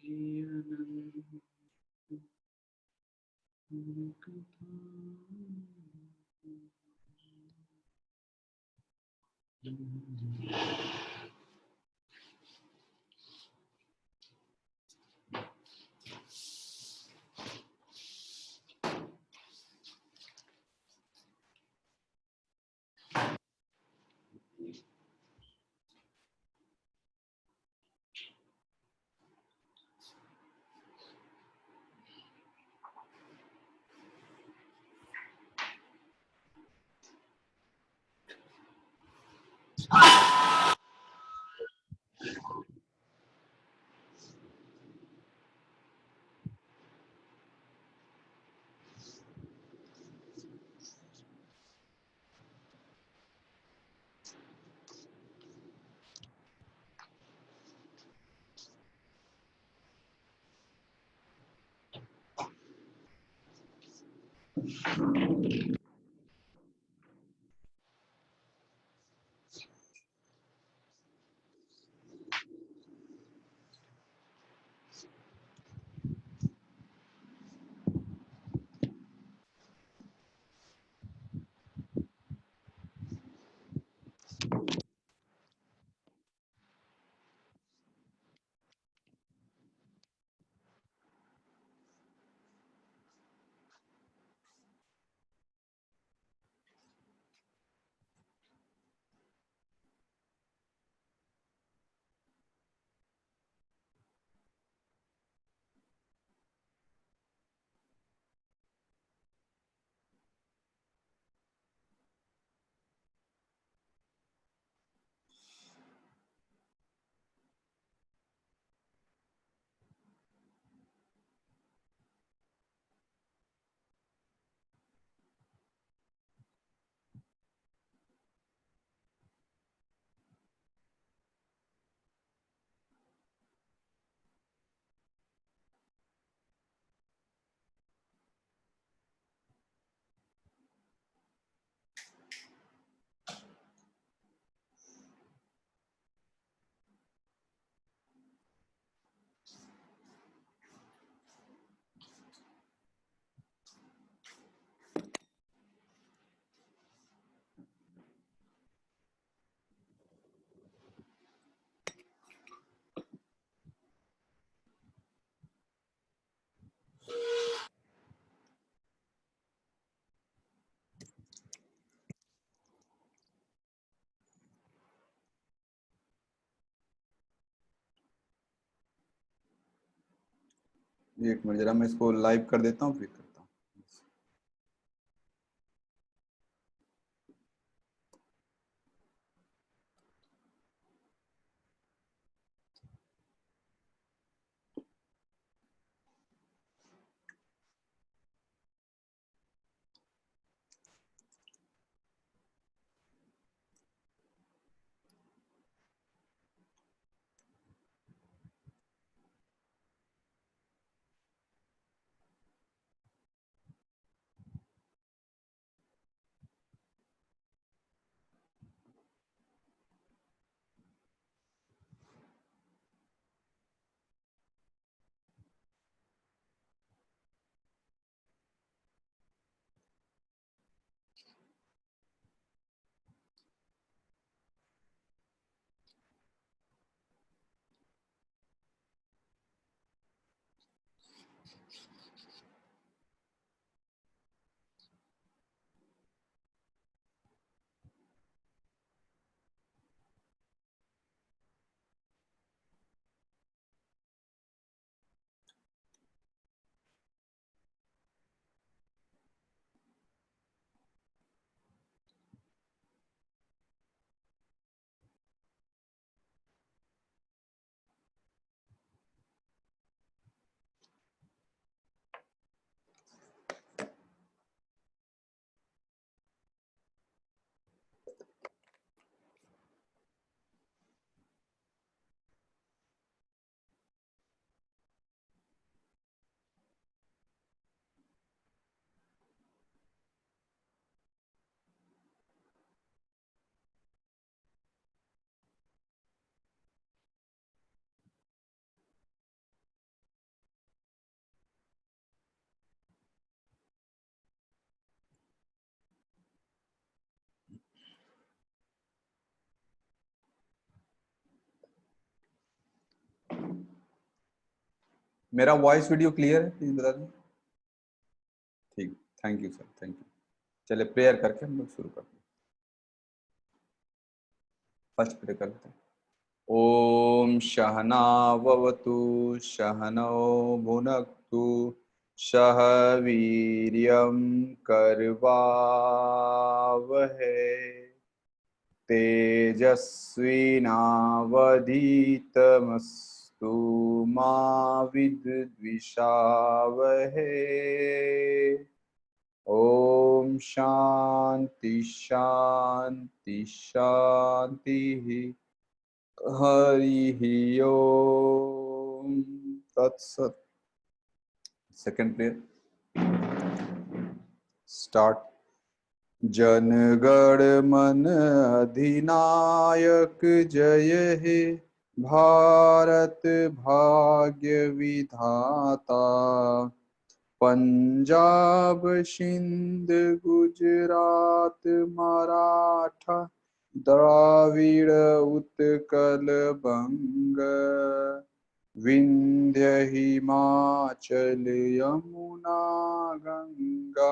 एक मिनट जरा मैं इसको लाइव कर देता हूँ फिर करता हूँ। मेरा वॉइस वीडियो क्लियर है, प्लीज बता दें। ठीक, thank you sir, thank you. चलिए प्रेयर करके हम लोग शुरू करते हैं। फर्स्ट प्रे करते हैं। ओम सहनाववतु सहनौ भुनक्तु सह वीर्यं करवावहै तेजस्विनावधीतमस्तु मा विद्विषावहै। ओम शांति शांति शांति। हरि ओम तत्सत। Second player start. Jana Gana मन अधिनायक जय हे भारत भाग्य विधाता। पंजाब सिंध गुजरात मराठा द्राविड़ उत्कल बंग विंध्य हिमाचल यमुना गंगा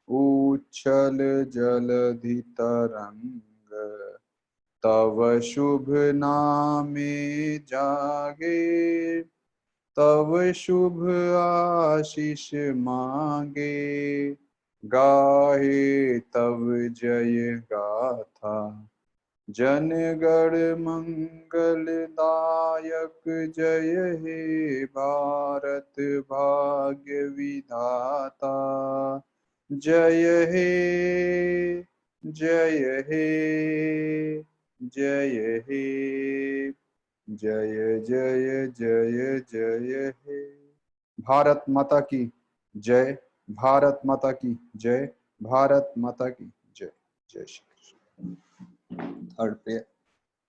उच्छल जलधि तरंग। तव शुभ नामे जागे तव शुभ आशीष मांगे। गाहे तव जय गाथा जन गण मंगल दायक जय हे भारत भाग्य विधाता। जय हे जय हे जय हे जय जय जय जय हे। भारत माता की जय, भारत माता की जय, भारत माता की जय। जय Shri Krishna. Third prayer.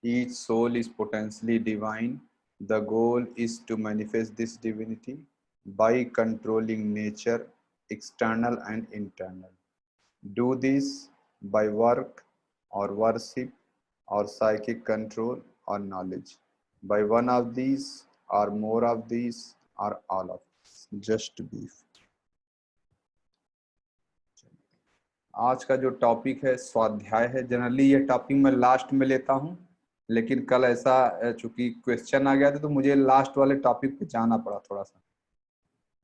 Each soul is potentially divine. The goal is to manifest this divinity by controlling nature, external and internal. Do this by work or worship or psychic control or knowledge. By one of these or more of these or all of these. Just be. आज का जो topic है स्वाध्याय है। Generally ये topic मैं last में लेता हूँ, लेकिन कल ऐसा चूंकि क्वेश्चन आ गया था तो मुझे लास्ट वाले टॉपिक पे जाना पड़ा थोड़ा सा।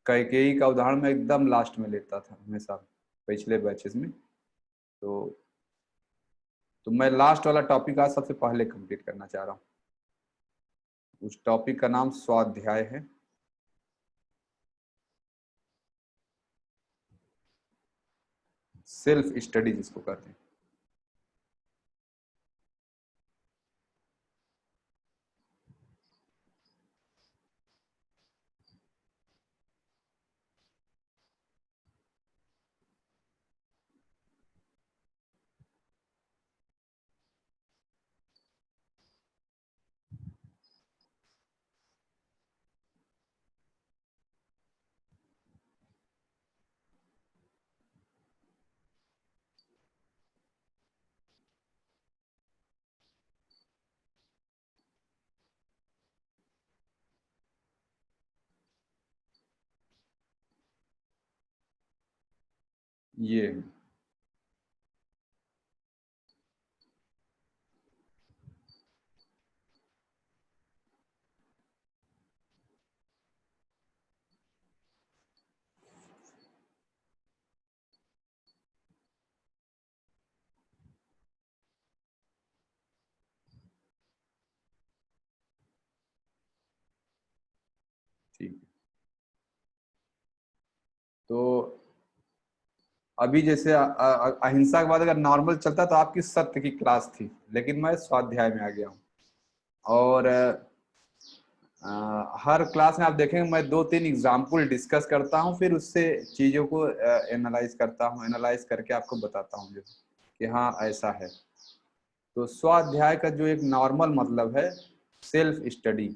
कैकेयी का उदाहरण मैं एकदम लास्ट में लेता था हमेशा पिछले बैचेस में। तो मैं लास्ट वाला टॉपिक आज सबसे पहले कंप्लीट करना चाह रहा हूँ। उस टॉपिक का नाम स्वाध्याय है। सेल्फ स्टडी जिसको कहते हैं। ये ठीक है। तो अभी जैसे अहिंसा के बाद अगर नॉर्मल चलता तो आपकी सत्य की क्लास थी, लेकिन मैं स्वाध्याय में आ गया हूँ। और हर क्लास में आप देखेंगे मैं 2-3 एग्जाम्पल डिस्कस करता हूँ, फिर उससे चीज़ों को एनालाइज करता हूँ, एनालाइज करके आपको बताता हूँ जो कि हाँ ऐसा है। तो स्वाध्याय का जो एक नॉर्मल मतलब है सेल्फ स्टडी।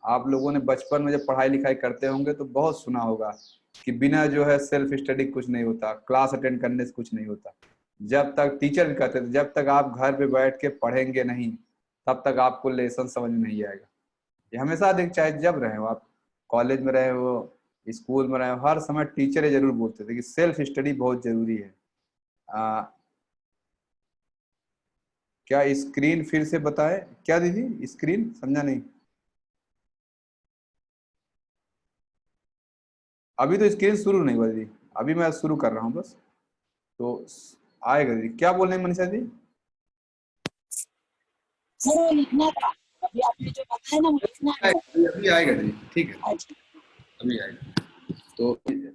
आप लोगों ने बचपन में जब पढ़ाई लिखाई करते होंगे तो बहुत सुना होगा कि बिना जो है सेल्फ स्टडी कुछ नहीं होता, क्लास अटेंड करने से कुछ नहीं होता। जब तक टीचर भी कहते थे जब तक आप घर पे बैठ के पढ़ेंगे नहीं तब तक आपको लेसन समझ में नहीं आएगा। ये हमेशा देख, चाहे जब रहे हो आप, कॉलेज में रहे हो, स्कूल में रहे हो, हर समय टीचर ये जरूर बोलते थे कि सेल्फ स्टडी बहुत जरूरी है। आ, क्या स्क्रीन फिर से बताए? क्या दीदी स्क्रीन समझा नहीं। अभी तो स्क्रीन शुरू नहीं हुआ दीदी, अभी मैं शुरू कर रहा हूँ बस, तो आएगा दीदी। क्या बोल रहे हैं मनीषा जी? सर वो लिखना था, अभी आपने जो बताया ना वो लिखना है। अभी आएगा दीदी, ठीक है, अच्छा। अभी आएगा।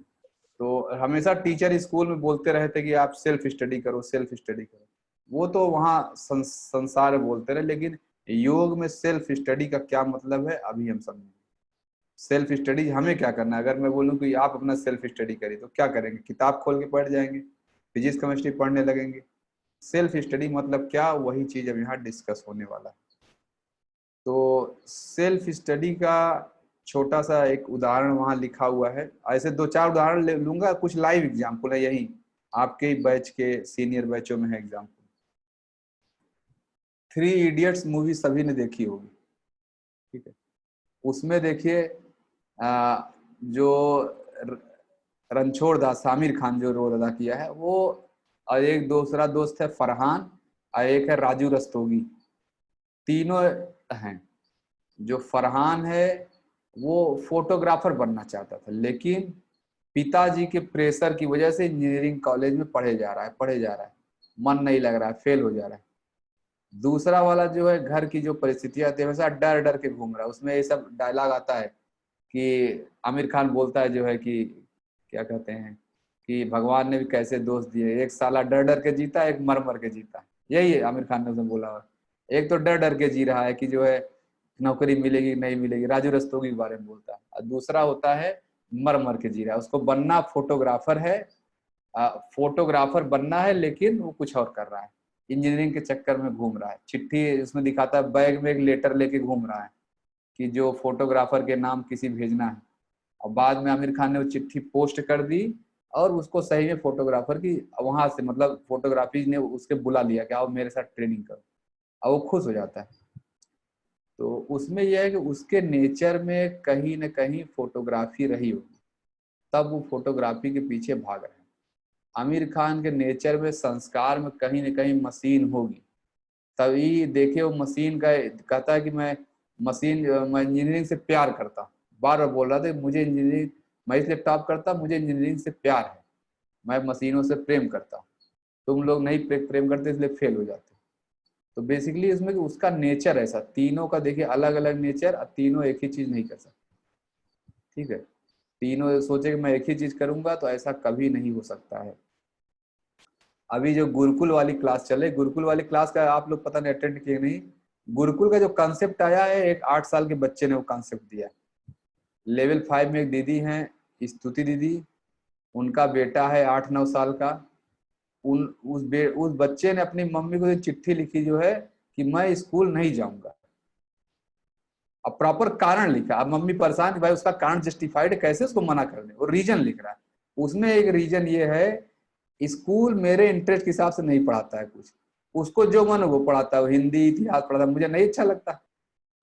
तो हमेशा टीचर स्कूल में बोलते रहे थे कि आप सेल्फ स्टडी करो, सेल्फ स्टडी करो। वो तो वहाँ संसार में बोलते रहे, लेकिन योग में सेल्फ स्टडी का क्या मतलब है अभी हम समझेंगे। सेल्फ स्टडी हमें क्या करना है? अगर मैं बोलूँ कि आप अपना सेल्फ स्टडी करिए तो क्या करेंगे? किताब खोल के पढ़ जाएंगे, फिजिक्स केमिस्ट्री पढ़ने लगेंगे? सेल्फ स्टडी मतलब क्या, वही चीज अब यहाँ डिस्कस होने वाला है। तो सेल्फ स्टडी का छोटा सा एक उदाहरण वहां लिखा हुआ है। ऐसे दो चार उदाहरण ले लूंगा, कुछ लाइव एग्जाम्पल है, यही आपके बैच के सीनियर बैचों में है एग्जाम्पल। थ्री इडियट्स मूवी सभी ने देखी होगी, ठीक है? उसमें देखिए जो रणछोड़ दास, आमिर खान जो रोल अदा किया है वो, और एक दूसरा दोस्त है फरहान, और एक है राजू रस्तोगी, तीनों हैं। जो फरहान है वो फोटोग्राफर बनना चाहता था, लेकिन पिताजी के प्रेशर की वजह से इंजीनियरिंग कॉलेज में पढ़े जा रहा है, मन नहीं लग रहा है, फेल हो जा रहा है। दूसरा वाला जो है, घर की जो परिस्थितियां थी, हमेशा डर डर के घूम रहा है। उसमें ये सब डायलॉग आता है कि आमिर खान बोलता है जो है कि क्या कहते हैं कि भगवान ने भी कैसे दोस्त दिए, एक साला डर डर के जीता, एक मर मर के जीता। यही है आमिर खान ने उसमें बोला हुआ। एक तो डर डर के जी रहा है कि जो है नौकरी मिलेगी नहीं मिलेगी, राजू रस्तोगी के बारे में बोलता है। और दूसरा होता है मर मर के जी रहा है, उसको बनना फोटोग्राफर है, फोटोग्राफर बनना है, लेकिन वो कुछ और कर रहा है, इंजीनियरिंग के चक्कर में घूम रहा है। चिट्ठी उसमें दिखाता है, बैग में एक लेटर लेके घूम रहा है कि जो फोटोग्राफर के नाम किसी भेजना है। और बाद में आमिर खान ने वो चिट्ठी पोस्ट कर दी, और उसको सही में फोटोग्राफर की वहां से मतलब फोटोग्राफी ने उसके बुला लिया कि आओ मेरे साथ ट्रेनिंग करो, और वो खुश हो जाता है। तो उसमें यह है कि उसके नेचर में कहीं ना कहीं फोटोग्राफी रही होगी, तब वो फोटोग्राफी के पीछे भाग रहे हैं। आमिर खान के नेचर में, संस्कार में कहीं ना कहीं मशीन होगी, तभी देखिए वो मशीन का कहता है कि मैं इंजीनियरिंग से प्यार करता हूँ। बार बार बोल रहा था मुझे इंजीनियरिंग, मैं इसलिए टॉप करता, मुझे इंजीनियरिंग से प्यार है, मैं मशीनों से प्रेम करता हूँ। तुम लोग नहीं प्रेम करते इसलिए फेल हो जाते। तो बेसिकली इसमें कि उसका नेचर ऐसा, तीनों का देखिए अलग अलग नेचर, तीनों एक ही चीज नहीं कर सकते, ठीक है? तीनों सोचे कि मैं एक ही चीज करूंगा तो ऐसा कभी नहीं हो सकता है। अभी जो गुरुकुल वाली क्लास चले, गुरुकुल वाली क्लास का आप लोग पता नहीं अटेंड किए नहीं। गुरुकुल का जो कॉन्सेप्ट आया है, एक 8 साल के बच्चे ने वो कॉन्सेप्ट दिया। लेवल 5 में एक दीदी हैं, स्तुति दीदी, उनका बेटा है 8-9 साल का। उस बच्चे ने अपनी मम्मी को चिट्ठी लिखी जो है कि मैं स्कूल नहीं जाऊंगा। अब प्रॉपर कारण लिखा, अब मम्मी परेशान कि भाई उसका कारण जस्टिफाइड, कैसे उसको मना कर दे, वो रीजन लिख रहा है। उसमें एक रीजन ये है, स्कूल मेरे इंटरेस्ट के हिसाब से नहीं पढ़ाता है कुछ, उसको जो मन वो पढ़ाता है, हिंदी इतिहास पढ़ाता है, मुझे नहीं अच्छा लगता।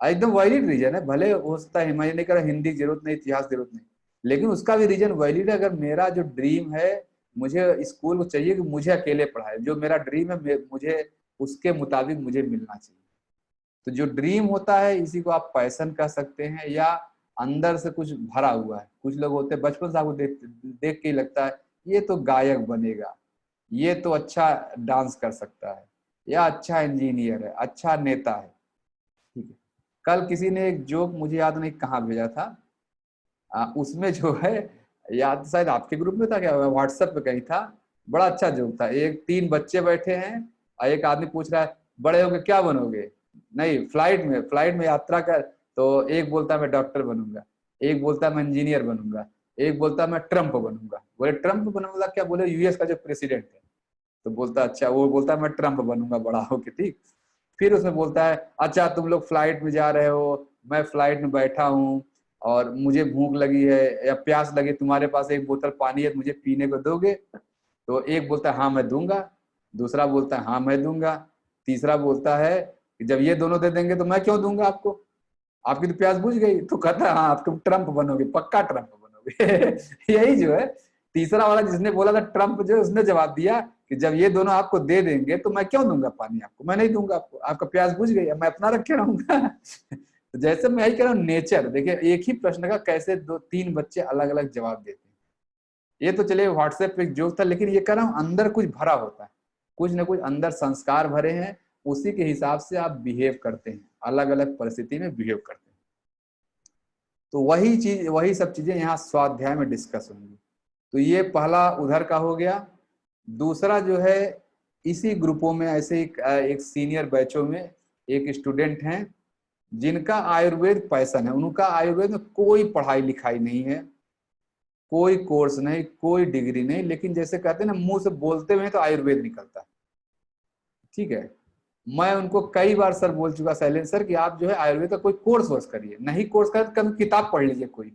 एकदम वैलिड रीजन है, भले हो सकता है मैं नहीं कर रहा हिंदी जरूरत नहीं, इतिहास जरूरत नहीं, लेकिन उसका भी रीजन वैलिड है। अगर मेरा जो ड्रीम है, मुझे स्कूल को चाहिए कि मुझे अकेले पढ़ाए, जो मेरा ड्रीम है मुझे उसके मुताबिक मुझे मिलना चाहिए। तो जो ड्रीम होता है, इसी को आप पैशन कह सकते हैं, या अंदर से कुछ भरा हुआ है। कुछ लोग होते हैं बचपन से आपको देख के ही लगता है ये तो गायक बनेगा, ये तो अच्छा डांस कर सकता है, या अच्छा इंजीनियर है, अच्छा नेता है, ठीक है? कल किसी ने एक जोक मुझे याद नहीं कहाँ भेजा था, उसमें जो है, याद शायद आपके ग्रुप में था क्या, व्हाट्सएप पे कहीं था, बड़ा अच्छा जोक था। एक 3 बच्चे बैठे हैं, और एक आदमी पूछ रहा है बड़े होके क्या बनोगे, नहीं फ्लाइट में यात्रा कर, तो एक बोलता है मैं डॉक्टर बनूंगा, एक बोलता है मैं इंजीनियर बनूंगा, एक बोलता है मैं ट्रम्प बनूंगा। बोले ट्रम्प बनूंगा क्या? बोले यूएस का जो प्रेसिडेंट है। तो बोलता अच्छा, वो बोलता है मैं ट्रम्प बनूंगा बड़ा होके, ठीक। फिर उसमें बोलता है अच्छा तुम लोग फ्लाइट में जा रहे हो, मैं फ्लाइट में बैठा हूँ, और मुझे भूख लगी है या प्यास लगी, तुम्हारे पास एक बोतल पानी है, मुझे पीने को दोगे? तो एक बोलता है हाँ मैं दूंगा, दूसरा बोलता है हाँ मैं दूंगा, तीसरा बोलता है कि जब ये दोनों दे देंगे तो मैं क्यों दूंगा आपको? आपकी तो प्यास बुझ गई। तो कहता हाँ आप तुम ट्रम्प बनोगे, पक्का ट्रम्प बनोगे। यही जो है तीसरा वाला जिसने बोला था ट्रम्प, जो उसने जवाब दिया कि जब ये दोनों आपको दे देंगे तो मैं क्यों दूंगा पानी आपको, मैं नहीं दूंगा आपको, आपका प्यास बुझ गई, अब मैं अपना रखे रहूंगा। तो जैसे मैं यही कह रहा हूँ, नेचर देखिए, एक ही प्रश्न का कैसे दो तीन बच्चे अलग अलग जवाब देते हैं। ये तो चलिए व्हाट्सएप पे एक जोक था, लेकिन ये कह रहा हूँ अंदर कुछ भरा होता है, कुछ ना कुछ अंदर संस्कार भरे हैं, उसी के हिसाब से आप बिहेव करते हैं, अलग अलग परिस्थिति में बिहेव करते हैं। तो वही चीज, वही सब चीजें यहाँ स्वाध्याय में डिस्कस होंगी। तो ये पहला उधर का हो गया। दूसरा जो है, इसी ग्रुपों में ऐसे एक सीनियर बैचों में एक स्टूडेंट हैं जिनका आयुर्वेद पैशन है, उनका आयुर्वेद में कोई पढ़ाई लिखाई नहीं है, कोई कोर्स नहीं, कोई डिग्री नहीं, लेकिन जैसे कहते हैं ना मुंह से बोलते हुए तो आयुर्वेद निकलता है। ठीक है, मैं उनको कई बार सर बोल चुका, शैलेंद्र सर, कि आप जो है आयुर्वेद का कोई कोर्स वोर्स करिए, नहीं कोर्स करें तो कभी किताब पढ़ लीजिए कोई।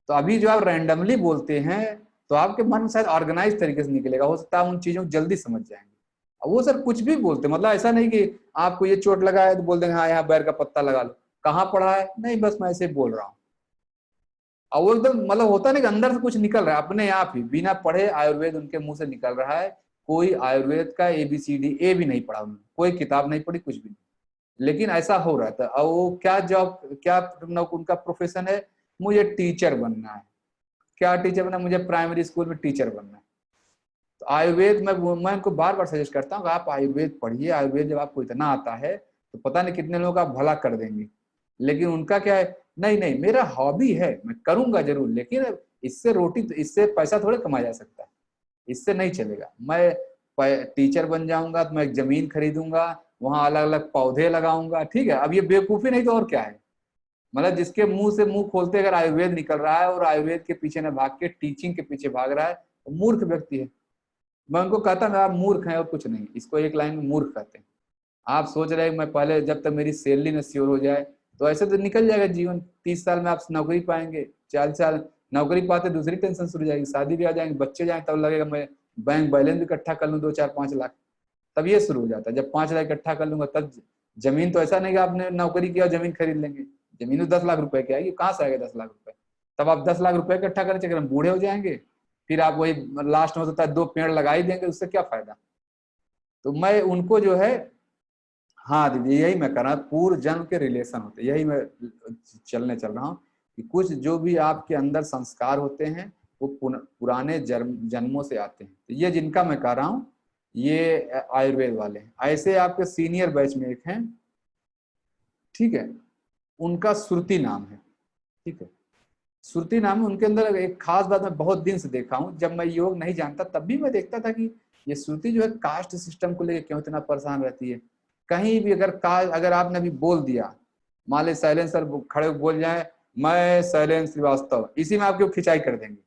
तो अभी जो आप रैंडमली बोलते हैं तो आपके मन में शायद ऑर्गेनाइज तरीके से निकलेगा, हो सकता है उन चीजों को जल्दी समझ जाएंगे। अब वो सर कुछ भी बोलते, मतलब ऐसा नहीं कि आपको ये चोट लगा है तो बोल देंगे हाँ यहाँ बैर का पत्ता लगा लो, कहाँ पढ़ा है, नहीं बस मैं ऐसे बोल रहा हूँ। और वो एकदम मतलब होता नहीं कि अंदर से कुछ निकल रहा है अपने आप ही, बिना पढ़े आयुर्वेद उनके मुंह से निकल रहा है। कोई आयुर्वेद का ABCD ए भी नहीं पढ़ा उन्होंने, कोई किताब नहीं पढ़ी, कुछ भी नहीं, लेकिन ऐसा हो रहा था। और वो क्या जॉब, क्या उनका प्रोफेशन है, मुझे टीचर बनना है। क्या टीचर बनना, मुझे प्राइमरी स्कूल में टीचर बनना है। तो आयुर्वेद में मैं उनको बार बार सजेस्ट करता हूँ कि आप आयुर्वेद पढ़िए, आयुर्वेद जब आपको इतना आता है तो पता नहीं कितने लोगों का भला कर देंगे। लेकिन उनका क्या है, नहीं नहीं मेरा हॉबी है, मैं करूंगा जरूर, लेकिन इससे रोटी, इससे पैसा थोड़े कमाया जा सकता है, इससे नहीं चलेगा। मैं टीचर बन जाऊंगा तो मैं एक जमीन खरीदूंगा, वहां अलग अलग पौधे लगाऊंगा। ठीक है, अब ये बेवकूफी नहीं तो और क्या है, मतलब जिसके मुंह से मुंह खोलते अगर आयुर्वेद निकल रहा है और आयुर्वेद के पीछे न भाग के टीचिंग के पीछे भाग रहा है तो मूर्ख व्यक्ति है। मैं उनको कहता ना आप मूर्ख हैं और कुछ नहीं, इसको एक लाइन में मूर्ख कहते हैं। आप सोच रहे हैं मैं पहले जब तक मेरी सैलरी न श्योर हो जाए, तो ऐसे तो निकल जाएगा जीवन, 30 साल में आप नौकरी पाएंगे, 40 साल नौकरी पाते दूसरी टेंशन शुरू हो जाएगी, शादी भी आ जाएंगे, बच्चे जाए, तब लगेगा मैं बैंक बैलेंस भी इकट्ठा कर लूँ 2 4 5 लाख, तब ये शुरू हो जाता है। जब 5 लाख इकट्ठा कर लूंगा तब जमीन, तो ऐसा नहीं कि आपने नौकरी किया जमीन खरीद लेंगे, जमीन तो 10 लाख रुपए की आएगी, कहाँ से आएगा 10 लाख रुपए, तब आप 10 लाख रुपए इकट्ठा करने चक्कर में बूढ़े हो जाएंगे, फिर आप वही लास्ट में हो सकता है 2 पेड़ लगा ही देंगे, उससे क्या फायदा। तो मैं उनको जो है, हाँ दीदी यही मैं कर रहा हूँ, पूर्व जन्म के रिलेशन होते, यही मैं चल रहा हूँ कि कुछ जो भी आपके अंदर संस्कार होते हैं वो पुराने जन्मों से आते हैं। तो ये जिनका मैं कह रहा हूँ ये आयुर्वेद वाले हैं। ऐसे आपके सीनियर बैच में एक हैं, ठीक है, उनका श्रुति नाम है। ठीक है, श्रुति नाम है, उनके अंदर एक खास बात मैं बहुत दिन से देखा हूँ, जब मैं योग नहीं जानता तब भी मैं देखता था कि ये श्रुति जो है कास्ट सिस्टम को लेकर क्यों इतना परेशान रहती है। कहीं भी अगर आपने अभी बोल दिया, मान ली शैलेंद्र सर खड़े बोल जाए मैं शैलेंद्र श्रीवास्तव, इसी में आपकी खिंचाई कर देंगे।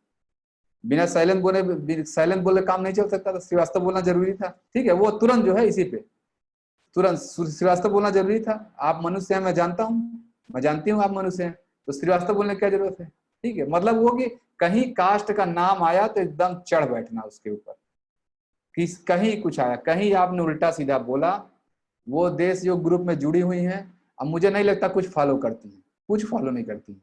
बिना साइलेंट बोले काम नहीं चल सकता, तो श्रीवास्तव बोलना जरूरी था। ठीक है, वो तुरंत जो है इसी पे तुरंत श्रीवास्तव बोलना जरूरी था। आप मनुष्य हैं, मैं जानता हूँ, मैं जानती हूँ आप मनुष्य हैं, तो श्रीवास्तव बोलने की क्या जरूरत है। ठीक है, मतलब वो कि कहीं कास्ट का नाम आया तो एकदम चढ़ बैठना उसके ऊपर, कहीं कुछ आया, कहीं आपने उल्टा सीधा बोला। वो देश जो ग्रुप में जुड़ी हुई हैं, अब मुझे नहीं लगता कुछ फॉलो करती हैं, कुछ फॉलो नहीं करती हैं।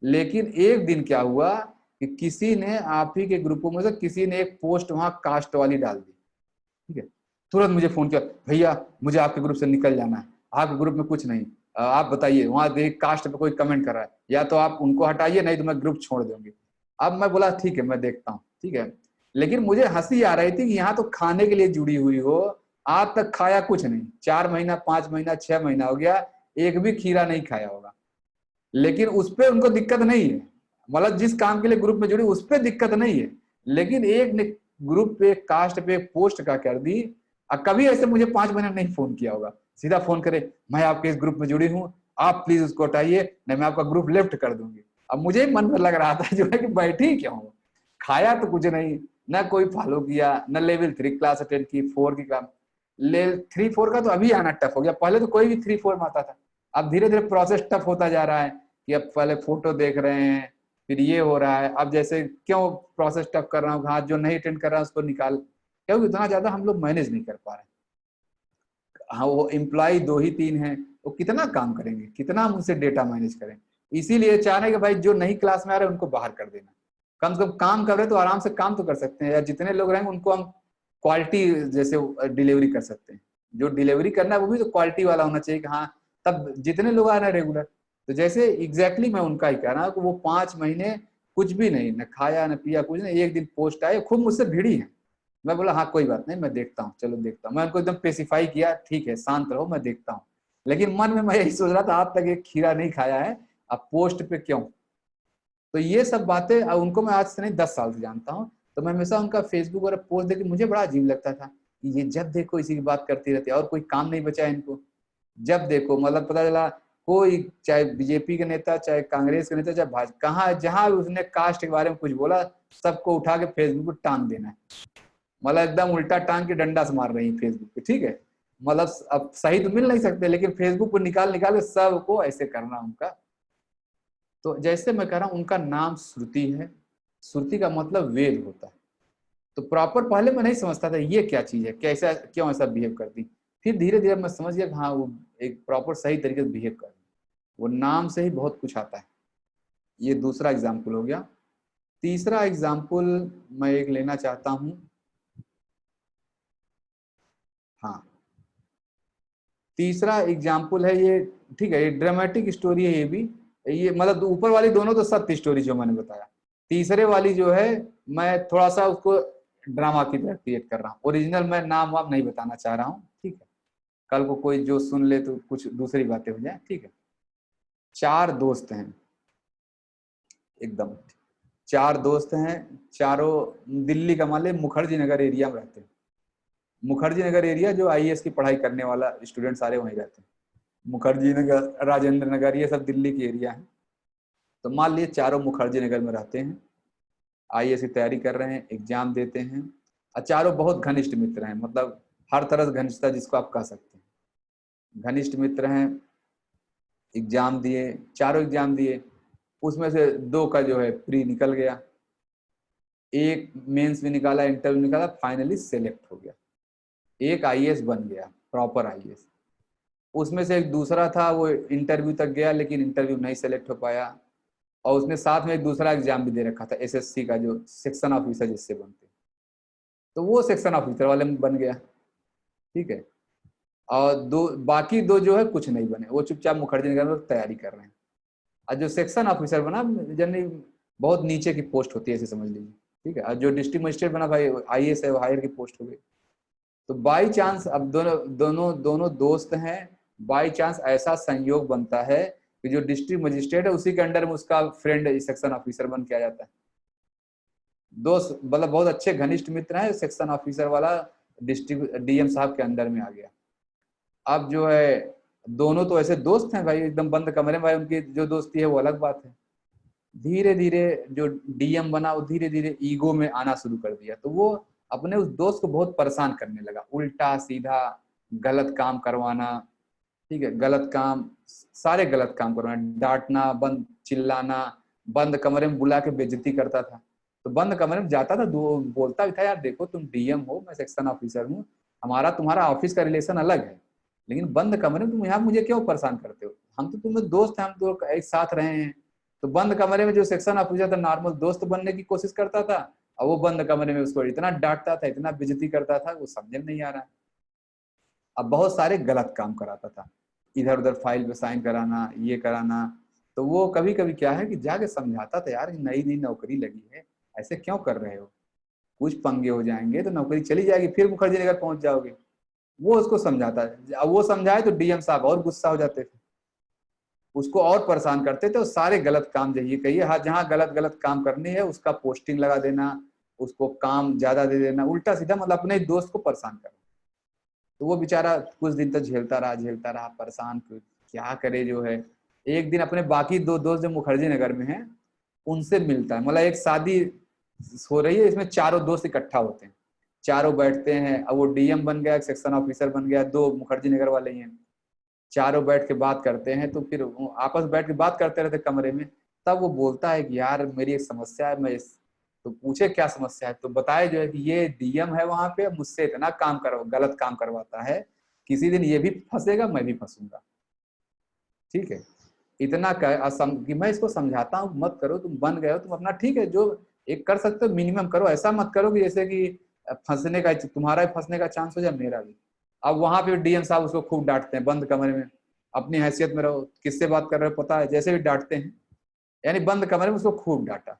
लेकिन एक दिन क्या हुआ कि किसी ने आप ही के ग्रुपों में से किसी ने एक पोस्ट वहां कास्ट वाली डाल दी। ठीक है, तुरंत मुझे फोन किया, भैया मुझे आपके ग्रुप से निकल जाना है, आपके ग्रुप में कुछ नहीं, आप बताइए, वहां देख कास्ट पे कोई कमेंट कर रहा है, या तो आप उनको हटाइए नहीं तो मैं ग्रुप छोड़ दूंगी। अब मैं बोला ठीक है मैं देखता हूँ। ठीक है, लेकिन मुझे हंसी आ रही थी कि यहाँ तो खाने के लिए जुड़ी हुई हो, आज तक खाया कुछ नहीं, 4 महीना 5 महीना 6 महीना हो गया, एक भी खीरा नहीं खाया होगा, लेकिन उस पर उनको दिक्कत नहीं है, मतलब जिस काम के लिए ग्रुप में जुड़ी उस पर दिक्कत नहीं है। लेकिन एक ने ग्रुप पे कास्ट पे पोस्ट का कर दी, और कभी ऐसे मुझे 5 महीने नहीं फोन किया होगा, सीधा फोन करे मैं आपके इस ग्रुप में जुड़ी हूँ, आप प्लीज उसको हटाइए नहीं मैं आपका ग्रुप लेफ्ट कर दूंगी। अब मुझे मन में लग रहा था जो है कि बैठी क्यों, खाया तो कुछ नहीं, ना कोई फॉलो किया, न लेवल 3 क्लास अटेंड की, 4 की काम, लेवल 3 4 का तो अभी आना टफ हो गया, पहले तो कोई भी 3 4 में आता था। अब धीरे धीरे प्रोसेस टफ होता जा रहा है कि अब पहले फोटो देख रहे हैं, फिर ये हो रहा है। अब जैसे क्यों प्रोसेस टफ कर रहा हूँ, हाँ जो नहीं अटेंड कर रहा है उसको निकाल, क्योंकि इतना ज्यादा हम लोग मैनेज नहीं कर पा रहे। हाँ वो एम्प्लॉय 2 ही 3 हैं, वो कितना काम करेंगे, कितना हम उनसे डेटा मैनेज करें। इसीलिए चाह रहे हैं कि भाई जो नई क्लास में आ रहे हैं उनको बाहर कर देना, कम से कम काम कर रहे तो आराम से काम तो कर सकते हैं, या जितने लोग रहेंगे उनको हम क्वालिटी जैसे डिलीवरी कर सकते हैं। जो डिलीवरी करना है वो भी तो क्वालिटी वाला होना चाहिए कि हाँ, तब जितने लोग आ रहे हैं रेगुलर। तो जैसे एग्जैक्टली मैं उनका ही कह रहा हूँ कि वो 5 महीने कुछ भी नहीं, न खाया न पिया कुछ नहीं, एक दिन पोस्ट आए, खूब मुझसे भिड़ी है। मैं बोला हाँ कोई बात नहीं, मैं देखता हूँ, चलो देखता हूँ। मैं उनको एकदम स्पेसिफाई किया, ठीक है शांत रहो मैं देखता हूँ। लेकिन मन में मैं यही सोच रहा था आज तक एक खीरा नहीं खाया है, अब पोस्ट पे क्यों। तो ये सब बातें, उनको मैं आज से नहीं 10 साल से जानता हूँ, तो मैं हमेशा उनका फेसबुक और पोस्ट देख के मुझे बड़ा अजीब लगता था कि ये जब देखो इसी की बात करती रहती है और कोई काम नहीं बचा इनको। जब देखो मतलब पता चला कोई चाहे बीजेपी के नेता, चाहे कांग्रेस के नेता, चाहे भाजपा, कहाँ जहां उसने कास्ट के बारे में कुछ बोला सबको उठा के फेसबुक पर टांग देना है। मतलब एकदम उल्टा टांग के डंडा से मार रही है फेसबुक पे, ठीक है। मतलब अब सही तो मिल नहीं सकते, लेकिन फेसबुक पर निकाल निकाल के सबको ऐसे करना उनका। तो जैसे मैं कह रहा हूँ उनका नाम श्रुति है, श्रुति का मतलब वेद होता है। तो प्रॉपर पहले मैं नहीं समझता था ये क्या चीज है, कैसा क्यों ऐसा बिहेव करती। फिर धीरे धीरे मैं समझ गया कि हाँ वो एक प्रॉपर सही तरीके से बिहेव कर, वो नाम से ही बहुत कुछ आता है। ये दूसरा एग्जाम्पल हो गया। तीसरा एग्जाम्पल मैं एक लेना चाहता हूं। हाँ, तीसरा एग्जाम्पल है ये, ठीक है, ये ड्रामेटिक स्टोरी है ये भी। ये मतलब ऊपर वाली दोनों तो सत्य स्टोरी जो मैंने बताया, तीसरे वाली जो है मैं थोड़ा सा उसको ड्रामा की तरह क्रिएट कर रहा हूँ। ओरिजिनल मैं नाम वाम नहीं बताना चाह रहा हूँ, ठीक है, कल को कोई जो सुन ले तो कुछ दूसरी बातें हो जाए, ठीक है। 4 दोस्त हैं, एकदम 4 दोस्त हैं, चारों दिल्ली का मान ले मुखर्जी नगर एरिया में रहते हैं। मुखर्जी नगर एरिया जो आईएएस की पढ़ाई करने वाला स्टूडेंट सारे वहीं रहते हैं। मुखर्जी नगर, राजेंद्र नगर, ये सब दिल्ली की एरिया है। तो मान लिए चारों मुखर्जी नगर में रहते हैं, आईएएस की तैयारी कर रहे हैं, एग्जाम देते हैं, और चारों बहुत घनिष्ठ मित्र हैं, मतलब हर तरह से घनिष्ठता जिसको आप कह सकते हैं, घनिष्ठ मित्र हैं। एग्जाम दिए, चारों एग्जाम दिए, उसमें से 2 का जो है प्री निकल गया, एक मेंस भी निकाला, इंटरव्यू निकाला, फाइनली सेलेक्ट हो गया, एक आईएएस बन गया, प्रॉपर आईएएस। उसमें से एक दूसरा था, वो इंटरव्यू तक गया लेकिन इंटरव्यू नहीं सेलेक्ट हो पाया, और उसने साथ में एक दूसरा एग्जाम भी दे रखा था एसएससी का, जो सेक्शन ऑफिसर जिससे बनते, तो वो सेक्शन ऑफिसर वाले में बन गया, ठीक है। और बाकी 2 जो है कुछ नहीं बने, वो चुपचाप मुखर्जी नगर में तैयारी कर रहे हैं। और जो सेक्शन ऑफिसर बना, जनरली बहुत नीचे की पोस्ट होती है ऐसे समझ लीजिए, ठीक है। और जो डिस्ट्रिक्ट मजिस्ट्रेट बना भाई आईएएस है, वो हायर की पोस्ट हो गई। तो बाई चांस अब दोनों दोस्त हैं, बाई चांस ऐसा संयोग बनता है कि जो डिस्ट्रिक्ट मजिस्ट्रेट है उसी के अंडर में उसका फ्रेंड सेक्शन ऑफिसर बन के आ जाता है। दोस्त मतलब बहुत अच्छे घनिष्ठ मित्र हैं, सेक्शन ऑफिसर वाला डिस्ट्रिक्ट डीएम साहब के अंदर में आ गया। अब जो है दोनों तो ऐसे दोस्त हैं भाई एकदम बंद कमरे में, भाई उनकी जो दोस्ती है वो अलग बात है। धीरे धीरे जो डीएम बना वो धीरे धीरे ईगो में आना शुरू कर दिया, तो वो अपने उस दोस्त को बहुत परेशान करने लगा, उल्टा सीधा गलत काम करवाना, ठीक है, गलत काम, सारे गलत काम करवाना, डांटना, बंद चिल्लाना, बंद कमरे में बुला के बेइज्जती करता था। तो बंद कमरे में जाता था, बोलता भी था यार देखो तुम डीएम हो, मैं सेक्शन ऑफिसर हूँ, हमारा तुम्हारा ऑफिस का रिलेशन अलग है, लेकिन बंद कमरे में तुम यहाँ मुझे क्यों परेशान करते हो, हम तो तुम्हें दोस्त हैं, हम तो एक साथ रहे हैं। तो बंद कमरे में जो सेक्शन ऑफिसर था नॉर्मल दोस्त बनने की कोशिश करता था, और वो बंद कमरे में उसको इतना डांटता था, इतना बेइज्जती करता था, वो समझ में नहीं आ रहा है। अब बहुत सारे गलत काम कराता था, इधर उधर फाइल पे साइन कराना, ये कराना। तो वो कभी कभी क्या है कि जाके समझाता था यार नई नई नौकरी लगी है, ऐसे क्यों कर रहे हो, कुछ पंगे हो जाएंगे तो नौकरी चली जाएगी, फिर मुखर्जी नगर पहुंच जाओगे। वो उसको समझाता है, अब वो समझाए तो डीएम साहब और गुस्सा हो जाते थे, उसको और परेशान करते थे। सारे गलत काम जहिए कहिए, हाँ जहाँ गलत गलत काम करनी है उसका पोस्टिंग लगा देना, उसको काम ज्यादा दे देना, उल्टा सीधा, मतलब अपने दोस्त को परेशान करना। तो वो बेचारा कुछ दिन तक झेलता रहा परेशान, क्या करे जो है। एक दिन अपने बाकी 2 दोस्त जो मुखर्जी नगर में हैं उनसे मिलता है, मतलब एक शादी हो रही है, इसमें चारों दोस्त इकट्ठा होते हैं, चारों बैठते हैं। अब वो डीएम बन गया, सेक्शन ऑफिसर बन गया, 2 मुखर्जी नगर वाले ही हैं, चारों बैठ के बात करते हैं। तो फिर आपस बैठ के बात करते रहते कमरे में। तब वो बोलता है कि यार मेरी एक समस्या है, मैं तो पूछे क्या समस्या है, तो बताए जो है कि ये डीएम है वहां पे, मुझसे इतना काम गलत काम करवाता है, किसी दिन ये भी फंसेगा मैं भी फंसूंगा। ठीक है, इतना कि मैं इसको समझाता हूँ मत करो, तुम बन गए हो, तुम अपना ठीक है जो एक कर सकते हो मिनिमम करो, ऐसा मत करो कि जैसे कि फंसने का, तुम्हारा भी फंसने का चांस हो जाए, मेरा भी। अब वहां पे डीएम साहब उसको खूब डांटते हैं, बंद कमरे में अपनी हैसियत में रहो, किससे बात कर रहे हो पता है, जैसे भी डांटते हैं, यानी बंद कमरे में उसको खूब डांटा,